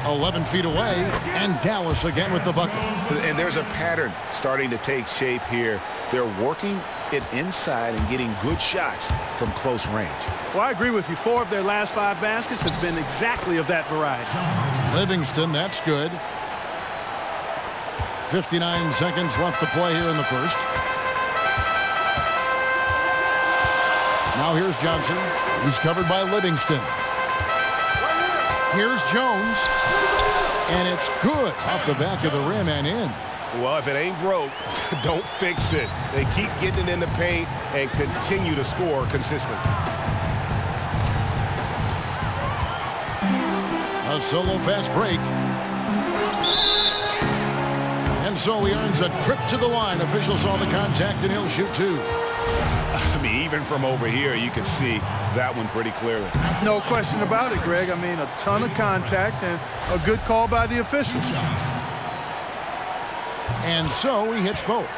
11 feet away, and Dallas again with the bucket. And there's a pattern starting to take shape here. They're working it inside and getting good shots from close range. Well, I agree with you. 4 of their last 5 baskets have been exactly of that variety. Livingston, that's good. 59 seconds left to play here in the first. Now here's Johnson. He's covered by Livingston. Here's Jones. And it's good off the back of the rim and in. Well, if it ain't broke, don't fix it. They keep getting it in the paint and continue to score consistently. A solo fast break. And so he earns a trip to the line. Officials saw the contact, and he'll shoot 2. I mean, even from over here, you can see that one pretty clearly. No question about it, Greg. I mean, a ton of contact and a good call by the officials. And so he hits both.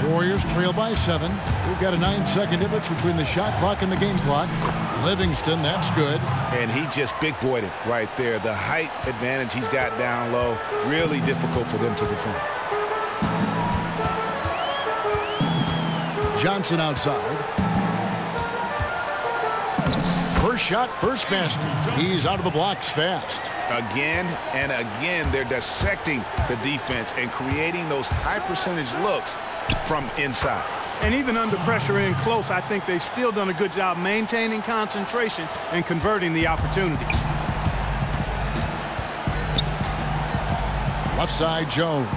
Warriors trail by 7. We've got a 9-second difference between the shot clock and the game clock. Livingston, that's good. And he just big boyed it right there. The height advantage he's got down low, really difficult for them to defend. Johnson outside. First shot, first basket. He's out of the blocks fast. Again and again, they're dissecting the defense and creating those high percentage looks from inside. And even under pressure in close, I think they've still done a good job maintaining concentration and converting the opportunities. Left side, Jones.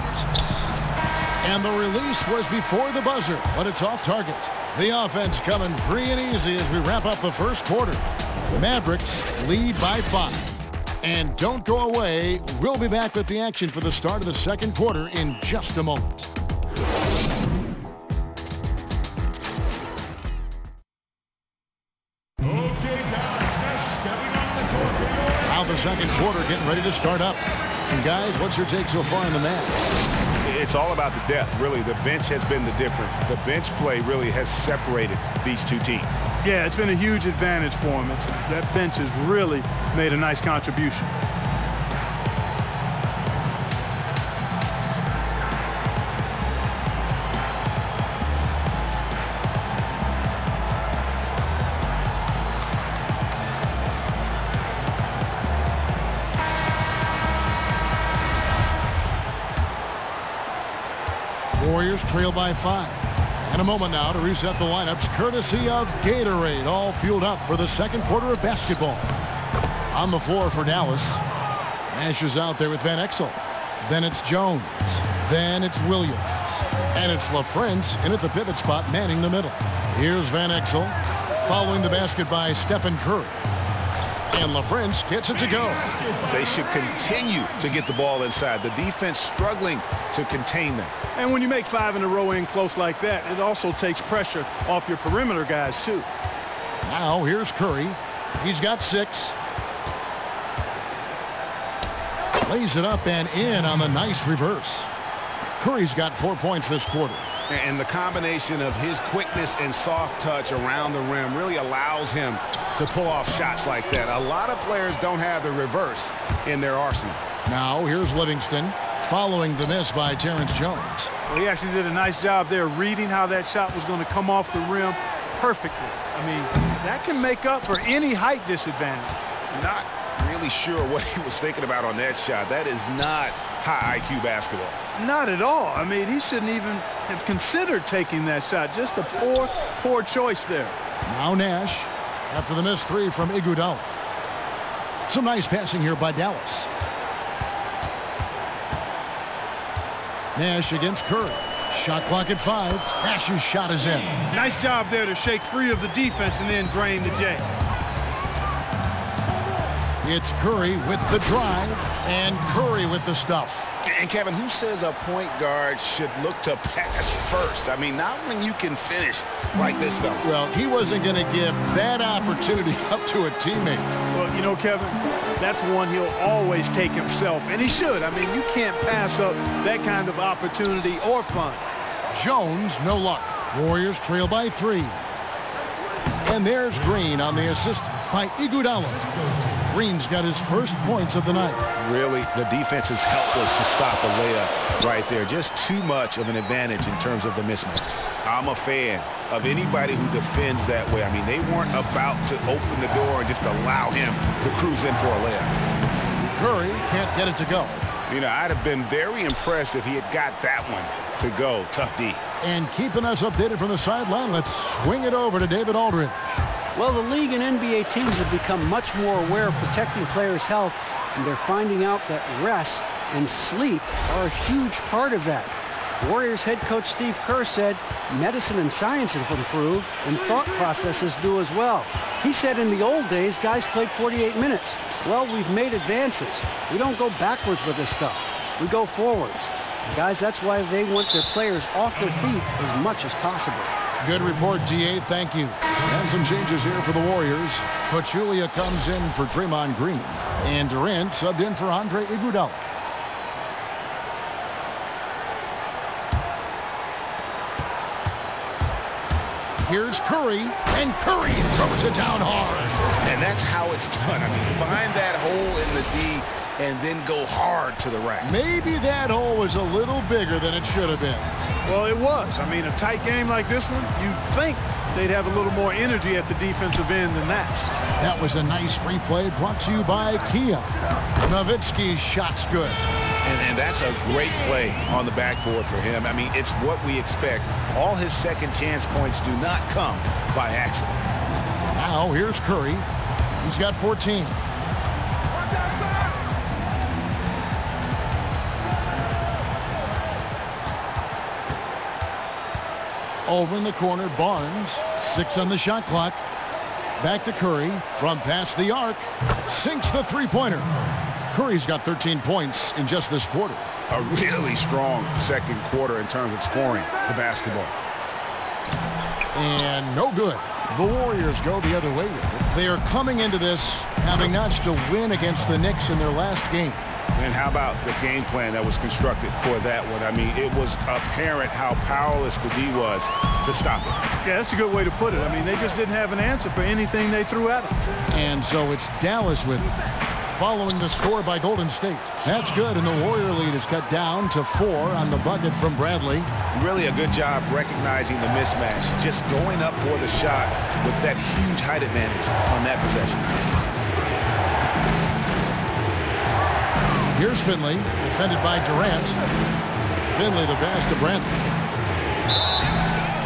And the release was before the buzzer, but it's off target. The offense coming free and easy as we wrap up the first quarter. Mavericks lead by 5. And don't go away. We'll be back with the action for the start of the second quarter in just a moment. Now the second quarter getting ready to start up. And guys, what's your take so far in the match? It's all about the depth, really. The bench has been the difference. The bench play really has separated these two teams. Yeah, it's been a huge advantage for him. That bench has really made a nice contribution. Warriors trail by 5. And a moment now to reset the lineups courtesy of Gatorade, all fueled up for the second quarter of basketball. On the floor for Dallas. Nash is out there with Van Exel. Then it's Jones. Then it's Williams. And it's LaFrentz in at the pivot spot, manning the middle. Here's Van Exel following the basket by Stephen Curry. And LaFrentz gets it to go. They should continue to get the ball inside. The defense struggling to contain them. And when you make 5 in a row in close like that, it also takes pressure off your perimeter guys, too. Now, here's Curry. He's got 6. Lays it up and in on the nice reverse. Curry's got 4 points this quarter. And the combination of his quickness and soft touch around the rim really allows him to pull off shots like that. A lot of players don't have the reverse in their arsenal. Now here's Livingston following the miss by Terrence Jones. Well, he actually did a nice job there reading how that shot was going to come off the rim perfectly. I mean, that can make up for any height disadvantage. Not really sure what he was thinking about on that shot. That is not high IQ basketball. Not at all. I mean, he shouldn't even have considered taking that shot. Just a poor choice there. Now Nash after the missed 3 from Iguodala. Some nice passing here by Dallas. Nash against Curry. Shot clock at 5. Nash's shot is in. Nice job there to shake free of the defense and then drain the J. It's Curry with the drive and Curry with the stuff. And Kevin, who says a point guard should look to pass first? I mean, not when you can finish like this fella. Well, he wasn't going to give that opportunity up to a teammate. Well, you know, Kevin, that's one he'll always take himself, and he should. I mean, you can't pass up that kind of opportunity or fun. Jones, no luck. Warriors trail by 3. And there's Green on the assist by Iguodala. Green's got his first points of the night. Really, the defense is helpless to stop a layup right there. Just too much of an advantage in terms of the mismatch. I'm a fan of anybody who defends that way. I mean, they weren't about to open the door and just allow him to cruise in for a layup. Curry can't get it to go. You know, I'd have been very impressed if he had got that one to go. Tough D. And keeping us updated from the sideline, let's swing it over to David Aldridge. Well, the league and NBA teams have become much more aware of protecting players' health, and they're finding out that rest and sleep are a huge part of that. Warriors head coach Steve Kerr said medicine and science have improved, and thought processes do as well. He said in the old days, guys played 48 minutes. Well, we've made advances. We don't go backwards with this stuff. We go forwards. And guys, that's why they want their players off their feet as much as possible. Good report, D.A. Thank you. And some changes here for the Warriors. Pachulia comes in for Draymond Green. And Durant subbed in for Andre Iguodala. Here's Curry, and Curry throws it down hard. And that's how it's done. I mean, find that hole in the D and then go hard to the rack. Maybe that hole was a little bigger than it should have been. Well, it was. I mean, a tight game like this one, you'd think they'd have a little more energy at the defensive end than that. That was a nice replay brought to you by Kia. Nowitzki's shot's good. And that's a great play on the backboard for him. I mean, it's what we expect. All his second chance points do not come by accident. Now, here's Curry. He's got 14. Over in the corner, Barnes. 6 on the shot clock. Back to Curry from past the arc. Sinks the three-pointer. Curry's got 13 points in just this quarter. A really strong second quarter in terms of scoring the basketball. And no good. The Warriors go the other way with it. They are coming into this having notched a win against the Knicks in their last game. And how about the game plan that was constructed for that one? I mean, it was apparent how powerless the D was to stop it. Yeah, that's a good way to put it. I mean, they just didn't have an answer for anything they threw at them. And so it's Dallas with it, following the score by Golden State. That's good, and the Warrior lead is cut down to 4 on the bucket from Bradley. Really a good job recognizing the mismatch, just going up for the shot with that huge height advantage on that possession. Here's Finley, defended by Durant. Finley the pass to Bradley.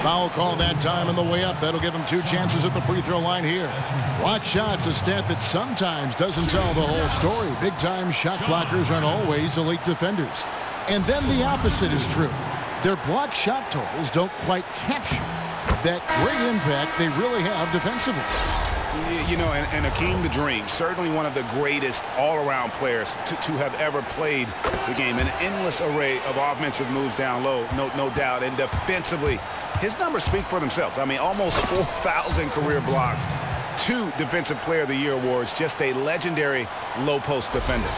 Foul call that time on the way up. That'll give him 2 chances at the free throw line here. Block shots, a stat that sometimes doesn't tell the whole story. Big-time shot blockers aren't always elite defenders. And then the opposite is true. Their block shot totals don't quite capture that great impact they really have defensively. You know, and Akeem the Dream, certainly one of the greatest all-around players to have ever played the game. An endless array of offensive moves down low, no doubt. And defensively, his numbers speak for themselves. I mean, almost 4,000 career blocks, 2 Defensive Player of the Year awards, just a legendary low-post defender.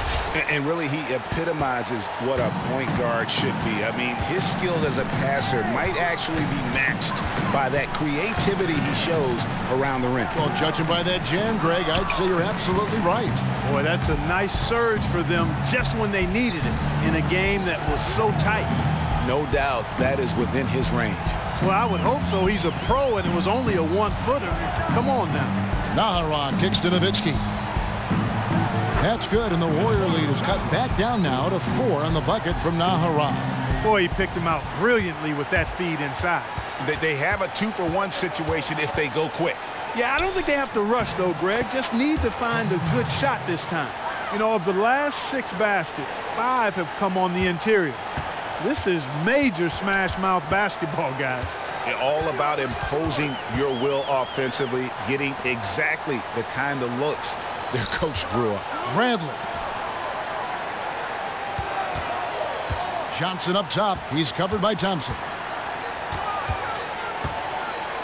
And really, he epitomizes what a point guard should be. I mean, his skill as a passer might actually be matched by that creativity he shows around the rim. Well, judging by that jam, Greg, I'd say you're absolutely right. Boy, that's a nice surge for them just when they needed it in a game that was so tight. No doubt that is within his range. Well, I would hope so. He's a pro, and it was only a 1-footer. Come on now. Naharon kicks to Nowitzki. That's good, and the Warrior lead is cut back down now to 4 on the bucket from Naharon. Boy, he picked him out brilliantly with that feed inside. They have a 2-for-1 situation if they go quick. Yeah, I don't think they have to rush, though, Greg. Just need to find a good shot this time. You know, of the last 6 baskets, 5 have come on the interior. This is major smash-mouth basketball, guys. All about imposing your will offensively, getting exactly the kind of looks their coach drew up. Bradley. Johnson up top. He's covered by Thompson.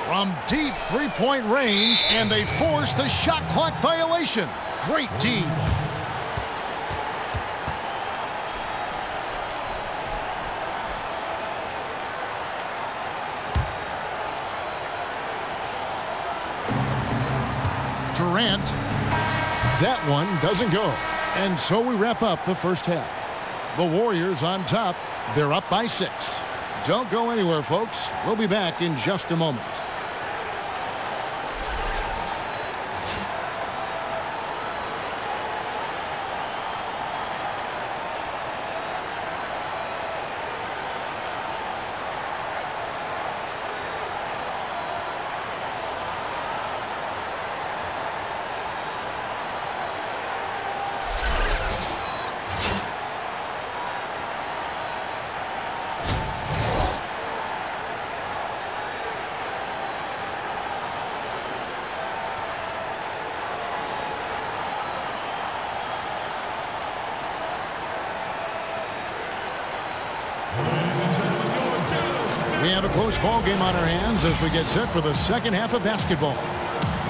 From deep 3-point range, and they force the shot clock violation. Great D. Durant. That one doesn't go. And so we wrap up the first half. The Warriors on top. They're up by 6. Don't go anywhere, folks. We'll be back in just a moment. We have a close ball game on our hands as we get set for the second half of basketball.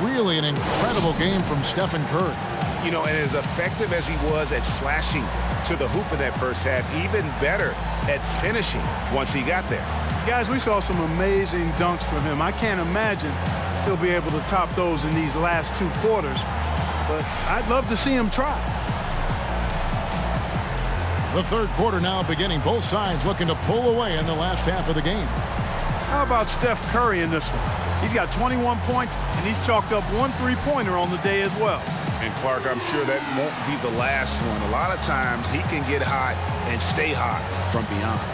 Really an incredible game from Stephen Curry. You know, and as effective as he was at slashing to the hoop in that first half, even better at finishing once he got there. Guys, we saw some amazing dunks from him. I can't imagine he'll be able to top those in these last 2 quarters, but I'd love to see him try. The third quarter now beginning. Both sides looking to pull away in the last half of the game. How about Steph Curry in this one? He's got 21 points, and he's chalked up 1 3-pointer on the day as well. And Clark, I'm sure that won't be the last one. A lot of times he can get hot and stay hot from beyond.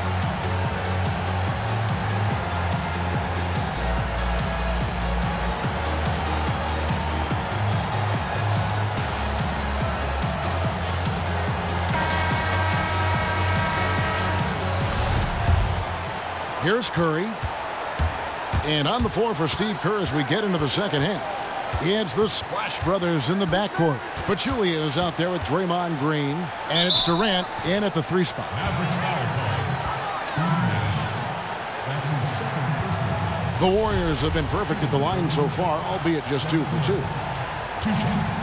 Here's Curry. And on the floor for Steve Kerr as we get into the second half. It's the Splash Brothers in the backcourt. Pachulia is out there with Draymond Green. And it's Durant in at the 3 spot. The Warriors have been perfect at the line so far, albeit just 2 for 2. 2 shots.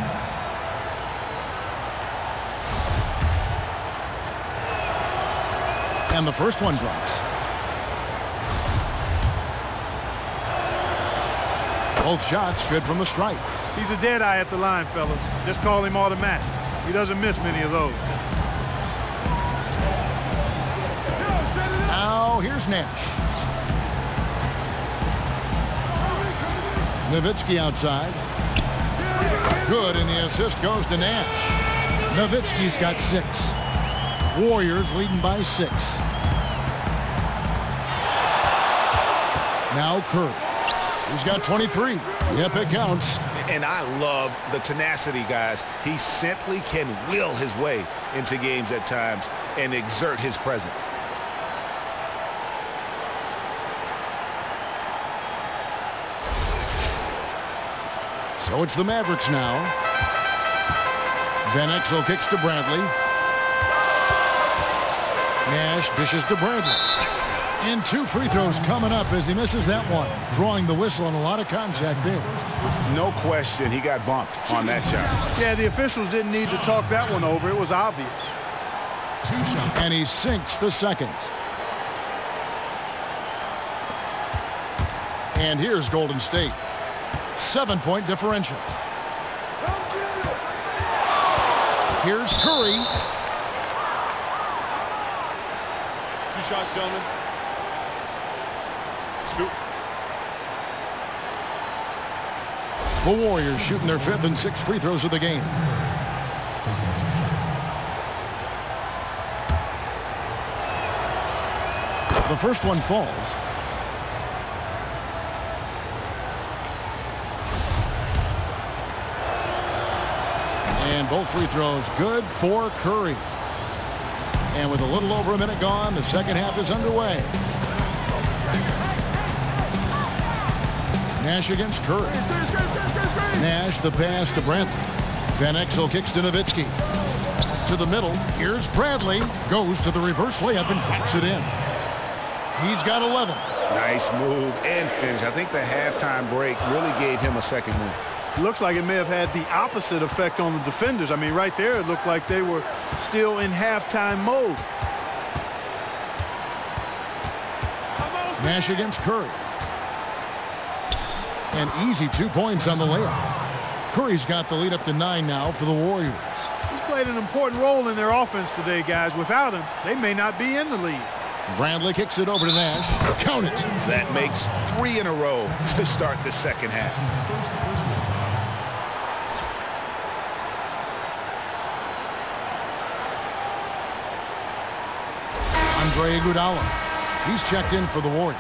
And the first one drops. Both shots good from the stripe. He's a dead eye at the line, fellas. Just call him automatic. He doesn't miss many of those. Now here's Nash. Nowitzki outside. Good, and the assist goes to Nash. Nowitzki's got 6. Warriors leading by 6. Now Curry. He's got 23. Yep, it counts. And I love the tenacity, guys. He simply can will his way into games at times and exert his presence. So it's the Mavericks now. Van Exel kicks to Bradley. Nash dishes to Bradley. And 2 free throws coming up as he misses that one. Drawing the whistle and a lot of contact there. No question he got bumped on that shot. Yeah, the officials didn't need to talk that one over. It was obvious. And he sinks the second. And here's Golden State. 7-point differential. Here's Curry. 2 shots, gentlemen. 2. The Warriors shooting their 5th and 6th free throws of the game. The first one falls. And both free throws good for Curry. And with a little over a minute gone, the second half is underway. Nash against Curry. Nash the pass to Bradley. Van Exel kicks to Nowitzki. To the middle. Here's Bradley. Goes to the reverse layup and drops it in. He's got 11. Nice move and finish. I think the halftime break really gave him a second win. Looks like it may have had the opposite effect on the defenders. I mean, right there, it looked like they were still in halftime mode. Nash against Curry. And easy 2 points on the layup. Curry's got the lead up to 9 now for the Warriors. He's played an important role in their offense today, guys. Without him, they may not be in the lead. Bradley kicks it over to Nash. Count it. That makes 3 in a row to start the second half. Andre Iguodala. He's checked in for the Warriors.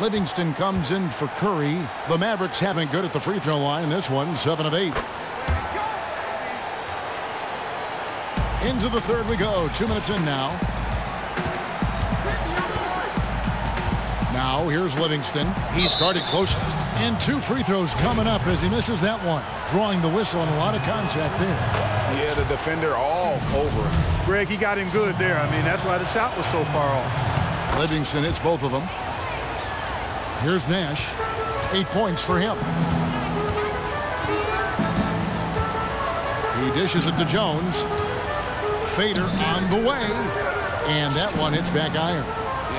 Livingston comes in for Curry. The Mavericks haven't good at the free throw line. This one, 7 of 8. Into the third we go. 2 minutes in now. Now here's Livingston. He started closely. And 2 free throws coming up as he misses that one. Drawing the whistle and a lot of contact there. Yeah, the defender all over him. Greg, he got him good there. I mean, that's why the shot was so far off. Livingston hits both of them. Here's Nash. 8 points for him. He dishes it to Jones. Fader on the way. And that one hits back iron.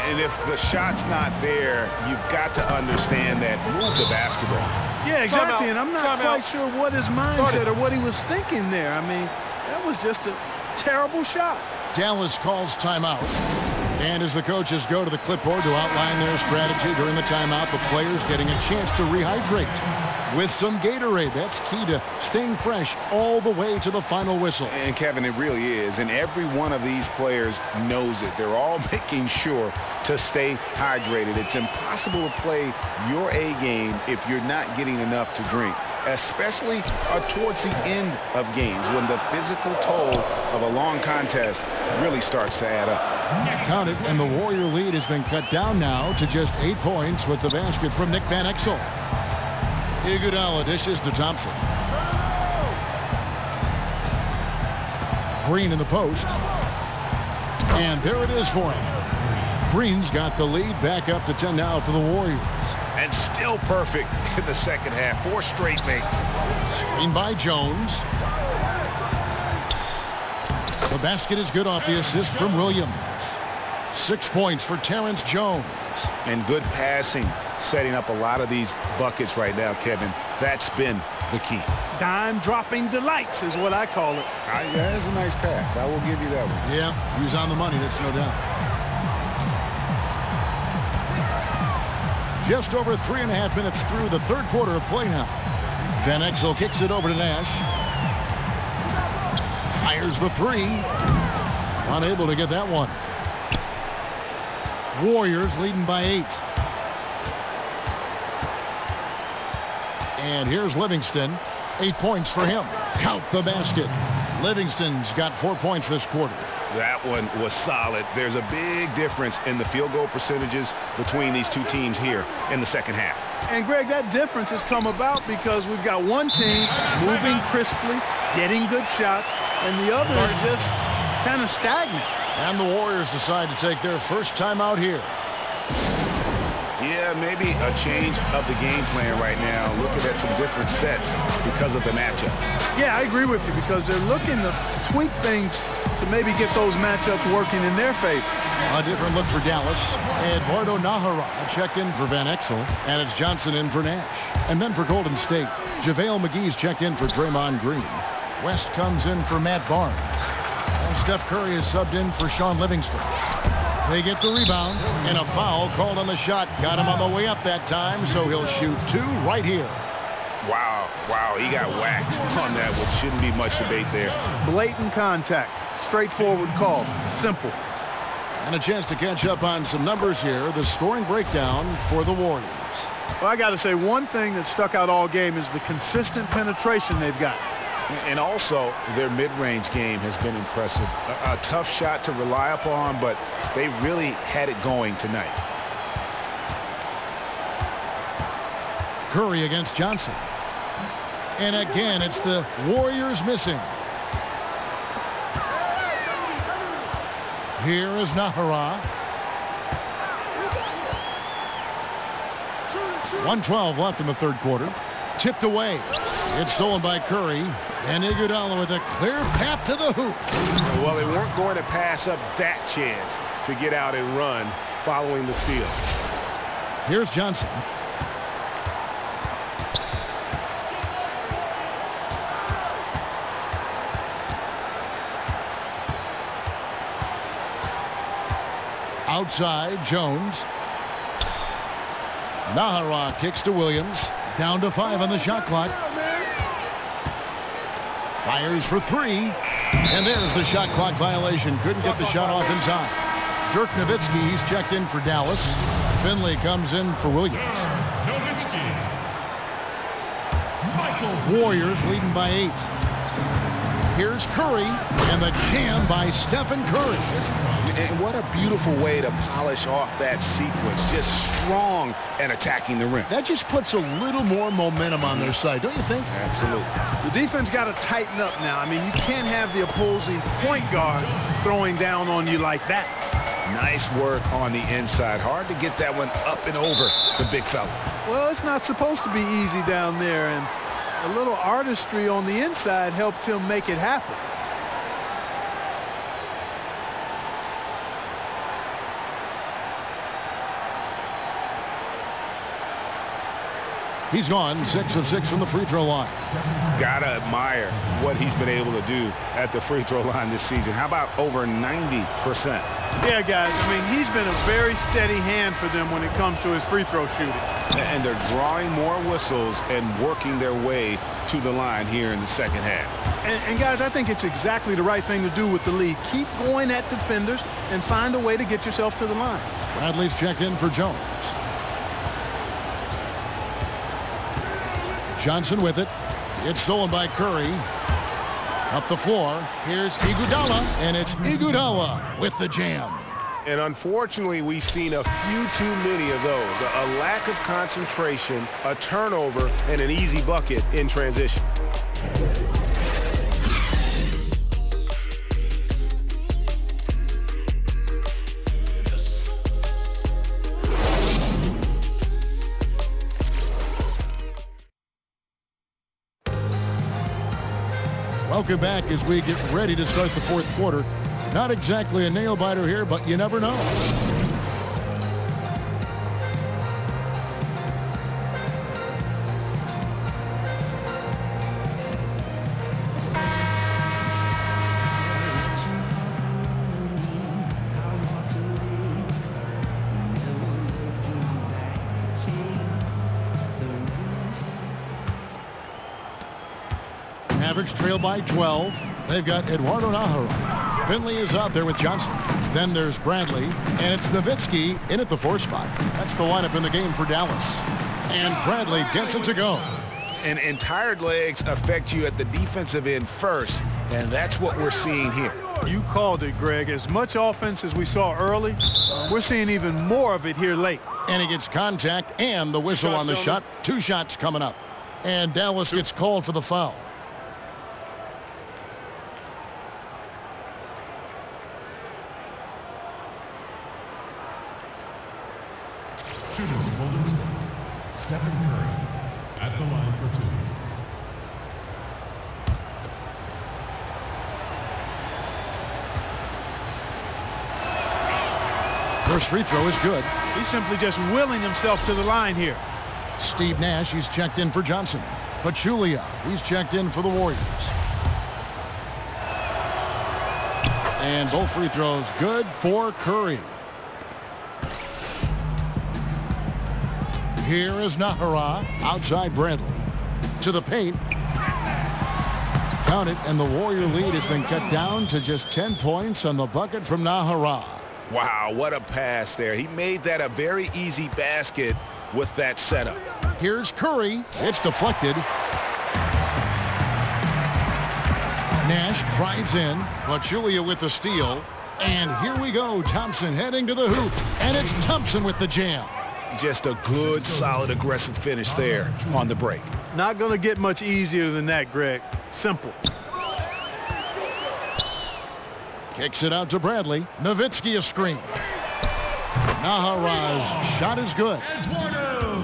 And if the shot's not there, you've got to understand that move the basketball. Yeah, exactly. And I'm not quite sure what his mindset or what he was thinking there. I mean, that was just a terrible shot. Dallas calls timeout. And as the coaches go to the clipboard to outline their strategy during the timeout, the players getting a chance to rehydrate with some Gatorade. That's key to staying fresh all the way to the final whistle. And Kevin, it really is. And every one of these players knows it. They're all making sure to stay hydrated. It's impossible to play your A game if you're not getting enough to drink, especially towards the end of games when the physical toll of a long contest really starts to add up. Count it, and the Warrior lead has been cut down now to just 8 points with the basket from Nick Van Exel. Iguodala dishes to Thompson. Green in the post. And there it is for him. Green's got the lead back up to 10 now for the Warriors. And still perfect in the second half. 4 straight makes. Screen by Jones. The basket is good off the assist from Williams. 6 points for Terrence Jones. And good passing, setting up a lot of these buckets right now, Kevin. That's been the key. Dime dropping delights is what I call it. Yeah, that's a nice pass. I will give you that one. Yeah, he was on the money, that's no doubt. Just over 3.5 minutes through the third quarter of play now. Van Exel kicks it over to Nash. Fires the three. Unable to get that one. Warriors leading by 8. And here's Livingston. 8 points for him. Count the basket. Livingston's got 4 points this quarter. That one was solid. There's a big difference in the field goal percentages between these two teams here in the second half. And, Greg, that difference has come about because we've got one team moving crisply, getting good shots, and the other is just kind of stagnant. And the Warriors decide to take their first time out here. Yeah, maybe a change of the game plan right now, looking at some different sets because of the matchup. Yeah, I agree with you because they're looking to tweak things to maybe get those matchups working in their favor. A different look for Dallas. Eduardo Nahara checked in for Van Exel, and it's Johnson in for Nash. And then for Golden State, JaVale McGee's checked in for Draymond Green. West comes in for Matt Barnes. And Steph Curry is subbed in for Sean Livingston. They get the rebound, and a foul called on the shot. Got him on the way up that time, so he'll shoot 2 right here. Wow, he got whacked on that, which shouldn't be much debate there. Blatant contact, straightforward call, simple. And a chance to catch up on some numbers here. The scoring breakdown for the Warriors. Well, I got to say, one thing that stuck out all game is the consistent penetration they've got. And also, their mid-range game has been impressive. A tough shot to rely upon, but they really had it going tonight. Curry against Johnson. And again, it's the Warriors missing. Here is Nahara. 1:12 left in the third quarter. Tipped away. It's stolen by Curry. And Iguodala with a clear path to the hoop. Well, they weren't going to pass up that chance to get out and run following the steal. Here's Johnson. Outside, Jones. Nahara kicks to Williams. Down to 5 on the shot clock. Fires for 3. And there's the shot clock violation. Couldn't get the shot off in time. Dirk Nowitzki, he's checked in for Dallas. Finley comes in for Williams. Warriors leading by 8. Here's Curry, and the jam by Stephen Curry. And what a beautiful way to polish off that sequence. Just strong and attacking the rim. That just puts a little more momentum on their side, don't you think? Absolutely. The defense got to tighten up now. I mean, you can't have the opposing point guard throwing down on you like that. Nice work on the inside. Hard to get that one up and over the big fella. Well, it's not supposed to be easy down there, and a little artistry on the inside helped him make it happen. He's gone 6 of 6 from the free throw line. Gotta admire what he's been able to do at the free throw line this season. How about over 90%? Yeah, guys, I mean, he's been a very steady hand for them when it comes to his free throw shooting. And they're drawing more whistles and working their way to the line here in the second half. And guys, I think it's exactly the right thing to do with the lead. Keep going at defenders and find a way to get yourself to the line. Bradley's checked in for Jones. Johnson with it. It's stolen by Curry. Up the floor. Here's Iguodala, and it's Iguodala with the jam. And unfortunately, we've seen a few too many of those. A lack of concentration, a turnover, and an easy bucket in transition. Welcome back as we get ready to start the fourth quarter. Not exactly a nail-biter here, but you never know. Mavericks trail by 12. They've got Eduardo Nájera. Finley is out there with Johnson. Then there's Bradley, and it's Nowitzki in at the 4 spot. That's the lineup in the game for Dallas. And Bradley gets it to go. And tired legs affect you at the defensive end first, and that's what we're seeing here. You called it, Greg. As much offense as we saw early, we're seeing even more of it here late. And he gets contact and the whistle on the shot. 2 shots coming up. And Dallas gets called for the foul. Shooting for Golden State, Stephen Curry at the line for 2. First free throw is good. He's simply just willing himself to the line here. Steve Nash, he's checked in for Johnson. Pachulia, he's checked in for the Warriors. And both free throws good for Curry. Here is Nájera outside Bradley. To the paint. Count it, and the Warrior lead has been cut down to just 10 points on the bucket from Nájera. Wow, what a pass there. He made that a very easy basket with that setup. Here's Curry. It's deflected. Nash drives in. Pachulia with the steal. And here we go. Thompson heading to the hoop. And it's Thompson with the jam. Just a good, solid, aggressive finish there on the break. Not going to get much easier than that, Greg. Simple. Kicks it out to Bradley. Nowitzki a screen. Nájera's shot is good.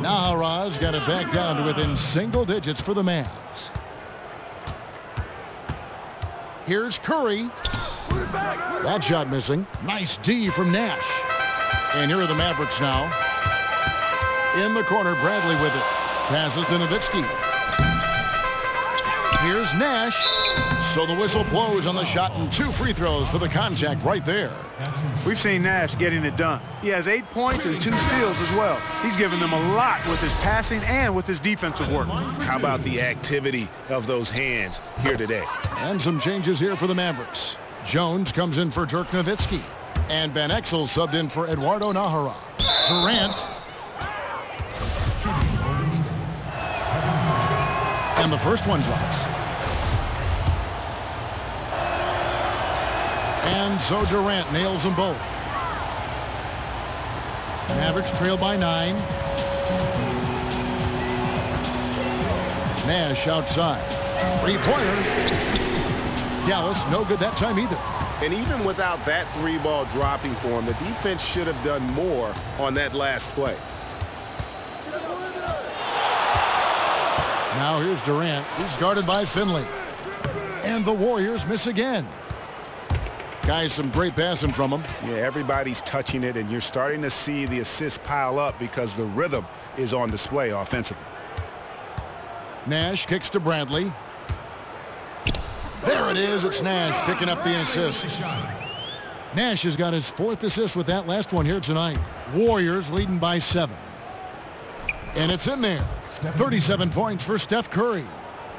Nájera's got it back down to within single digits for the Mavs. Here's Curry. That shot missing. Nice D from Nash. And here are the Mavericks now. In the corner, Bradley with it. Passes to Nowitzki. Here's Nash. So the whistle blows on the shot and 2 free throws for the contact right there. We've seen Nash getting it done. He has 8 points and 2 steals as well. He's given them a lot with his passing and with his defensive work. How about the activity of those hands here today? And some changes here for the Mavericks. Jones comes in for Dirk Nowitzki. And Van Exel subbed in for Eduardo Nájera. Durant. And the first one drops. And so Durant nails them both. Mavericks trail by 9. Nash outside. 3-pointer. Dallas no good that time either. And even without that 3-ball dropping for him, the defense should have done more on that last play. Now here's Durant. He's guarded by Finley. And the Warriors miss again. Guys, some great passing from him. Yeah, everybody's touching it, and you're starting to see the assists pile up because the rhythm is on display offensively. Nash kicks to Bradley. There it is. It's Nash picking up the assist. Nash has got his 4th assist with that last one here tonight. Warriors leading by 7. And it's in there. 37 points for Steph Curry.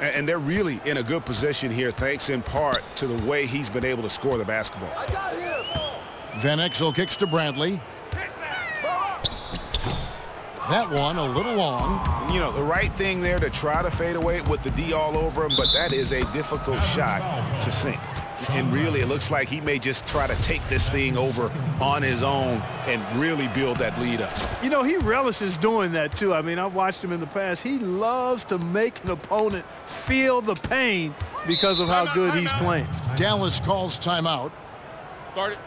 And they're really in a good position here, thanks in part to the way he's been able to score the basketball. Van Exel kicks to Bradley. That one a little long. You know, the right thing there to try to fade away with the D all over him, but that is a difficult shot to sink. And really, it looks like he may just try to take this thing over on his own and really build that lead up. You know, he relishes doing that, too. I mean, I've watched him in the past. He loves to make an opponent feel the pain because of how good he's playing. Dallas calls timeout. Start it.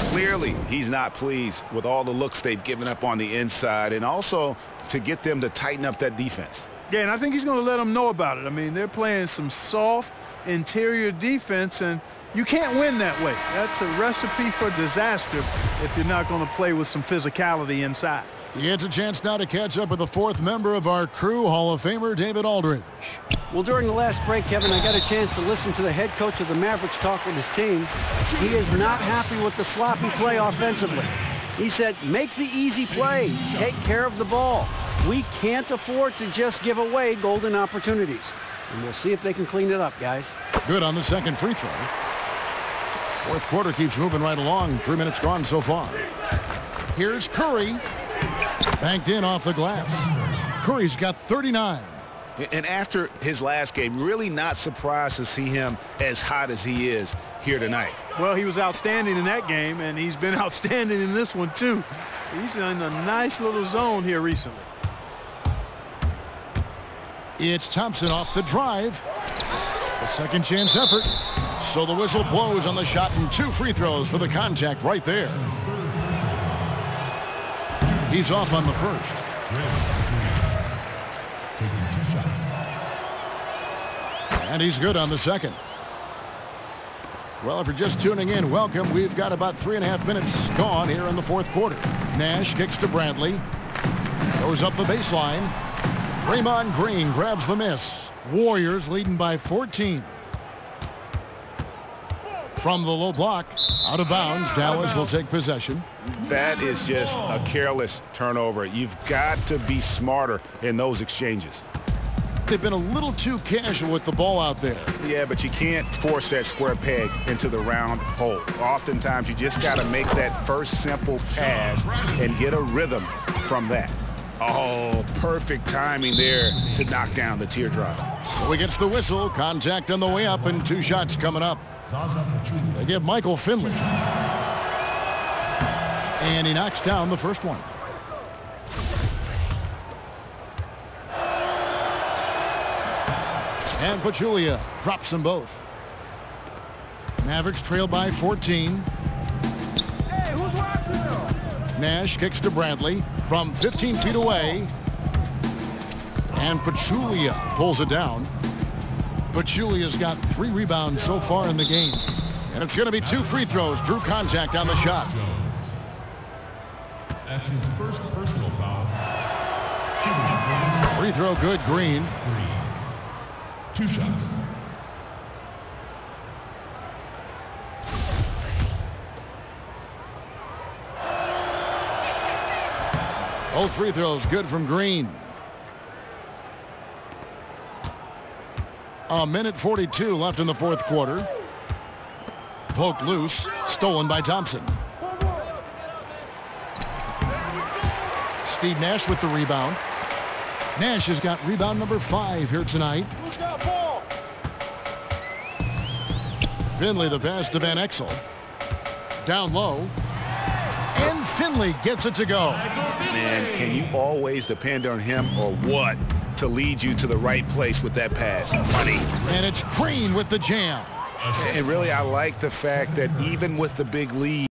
Clearly, he's not pleased with all the looks they've given up on the inside, and also to get them to tighten up that defense. Yeah, and I think he's going to let them know about it. I mean, they're playing some soft interior defense, and you can't win that way. That's a recipe for disaster if you're not going to play with some physicality inside. He gets a chance now to catch up with the fourth member of our crew, Hall of Famer David Aldridge. Well, during the last break, Kevin, I got a chance to listen to the head coach of the Mavericks talk with his team. He is not happy with the sloppy play offensively. He said, make the easy play. Take care of the ball. We can't afford to just give away golden opportunities. And we'll see if they can clean it up, guys. Good on the second free throw. Fourth quarter keeps moving right along. 3 minutes gone so far. Here's Curry. Banked in off the glass. Curry's got 39. And after his last game, really not surprised to see him as hot as he is here tonight. Well, he was outstanding in that game, and he's been outstanding in this one, too. He's in a nice little zone here recently. It's Thompson off the drive. A second chance effort. So the whistle blows on the shot, and 2 free throws for the contact right there. He's off on the first. And he's good on the second. Well, if you're just tuning in, welcome. We've got about 3.5 minutes gone here in the fourth quarter. Nash kicks to Bradley. Goes up the baseline. Draymond Green grabs the miss. Warriors leading by 14. From the low block, out of bounds, Dallas will take possession. That is just a careless turnover. You've got to be smarter in those exchanges. They've been a little too casual with the ball out there. Yeah, but you can't force that square peg into the round hole. Oftentimes, you just got to make that first simple pass and get a rhythm from that. Oh, perfect timing there to knock down the teardrop. So he gets the whistle. Contact on the way up, and 2 shots coming up. They give Michael Finley. And he knocks down the first one. And Pachulia drops them both. Mavericks trail by 14. Hey, who's watching now? Nash kicks to Bradley from 15 feet away. And Pachulia pulls it down. Pachulia's got 3 rebounds so far in the game. And it's going to be 2 free throws. Drew contact on the shot. That's his first personal foul. Free throw good, Green. 2 shots. Both free throws good from Green. A minute 42 left in the fourth quarter. Poked loose, stolen by Thompson. Steve Nash with the rebound. Nash has got rebound number 5 here tonight. Finley the pass to Van Exel. Down low. And Finley gets it to go. Man, can you always depend on him or what to lead you to the right place with that pass? Funny. And it's Green with the jam. And really, I like the fact that even with the big lead,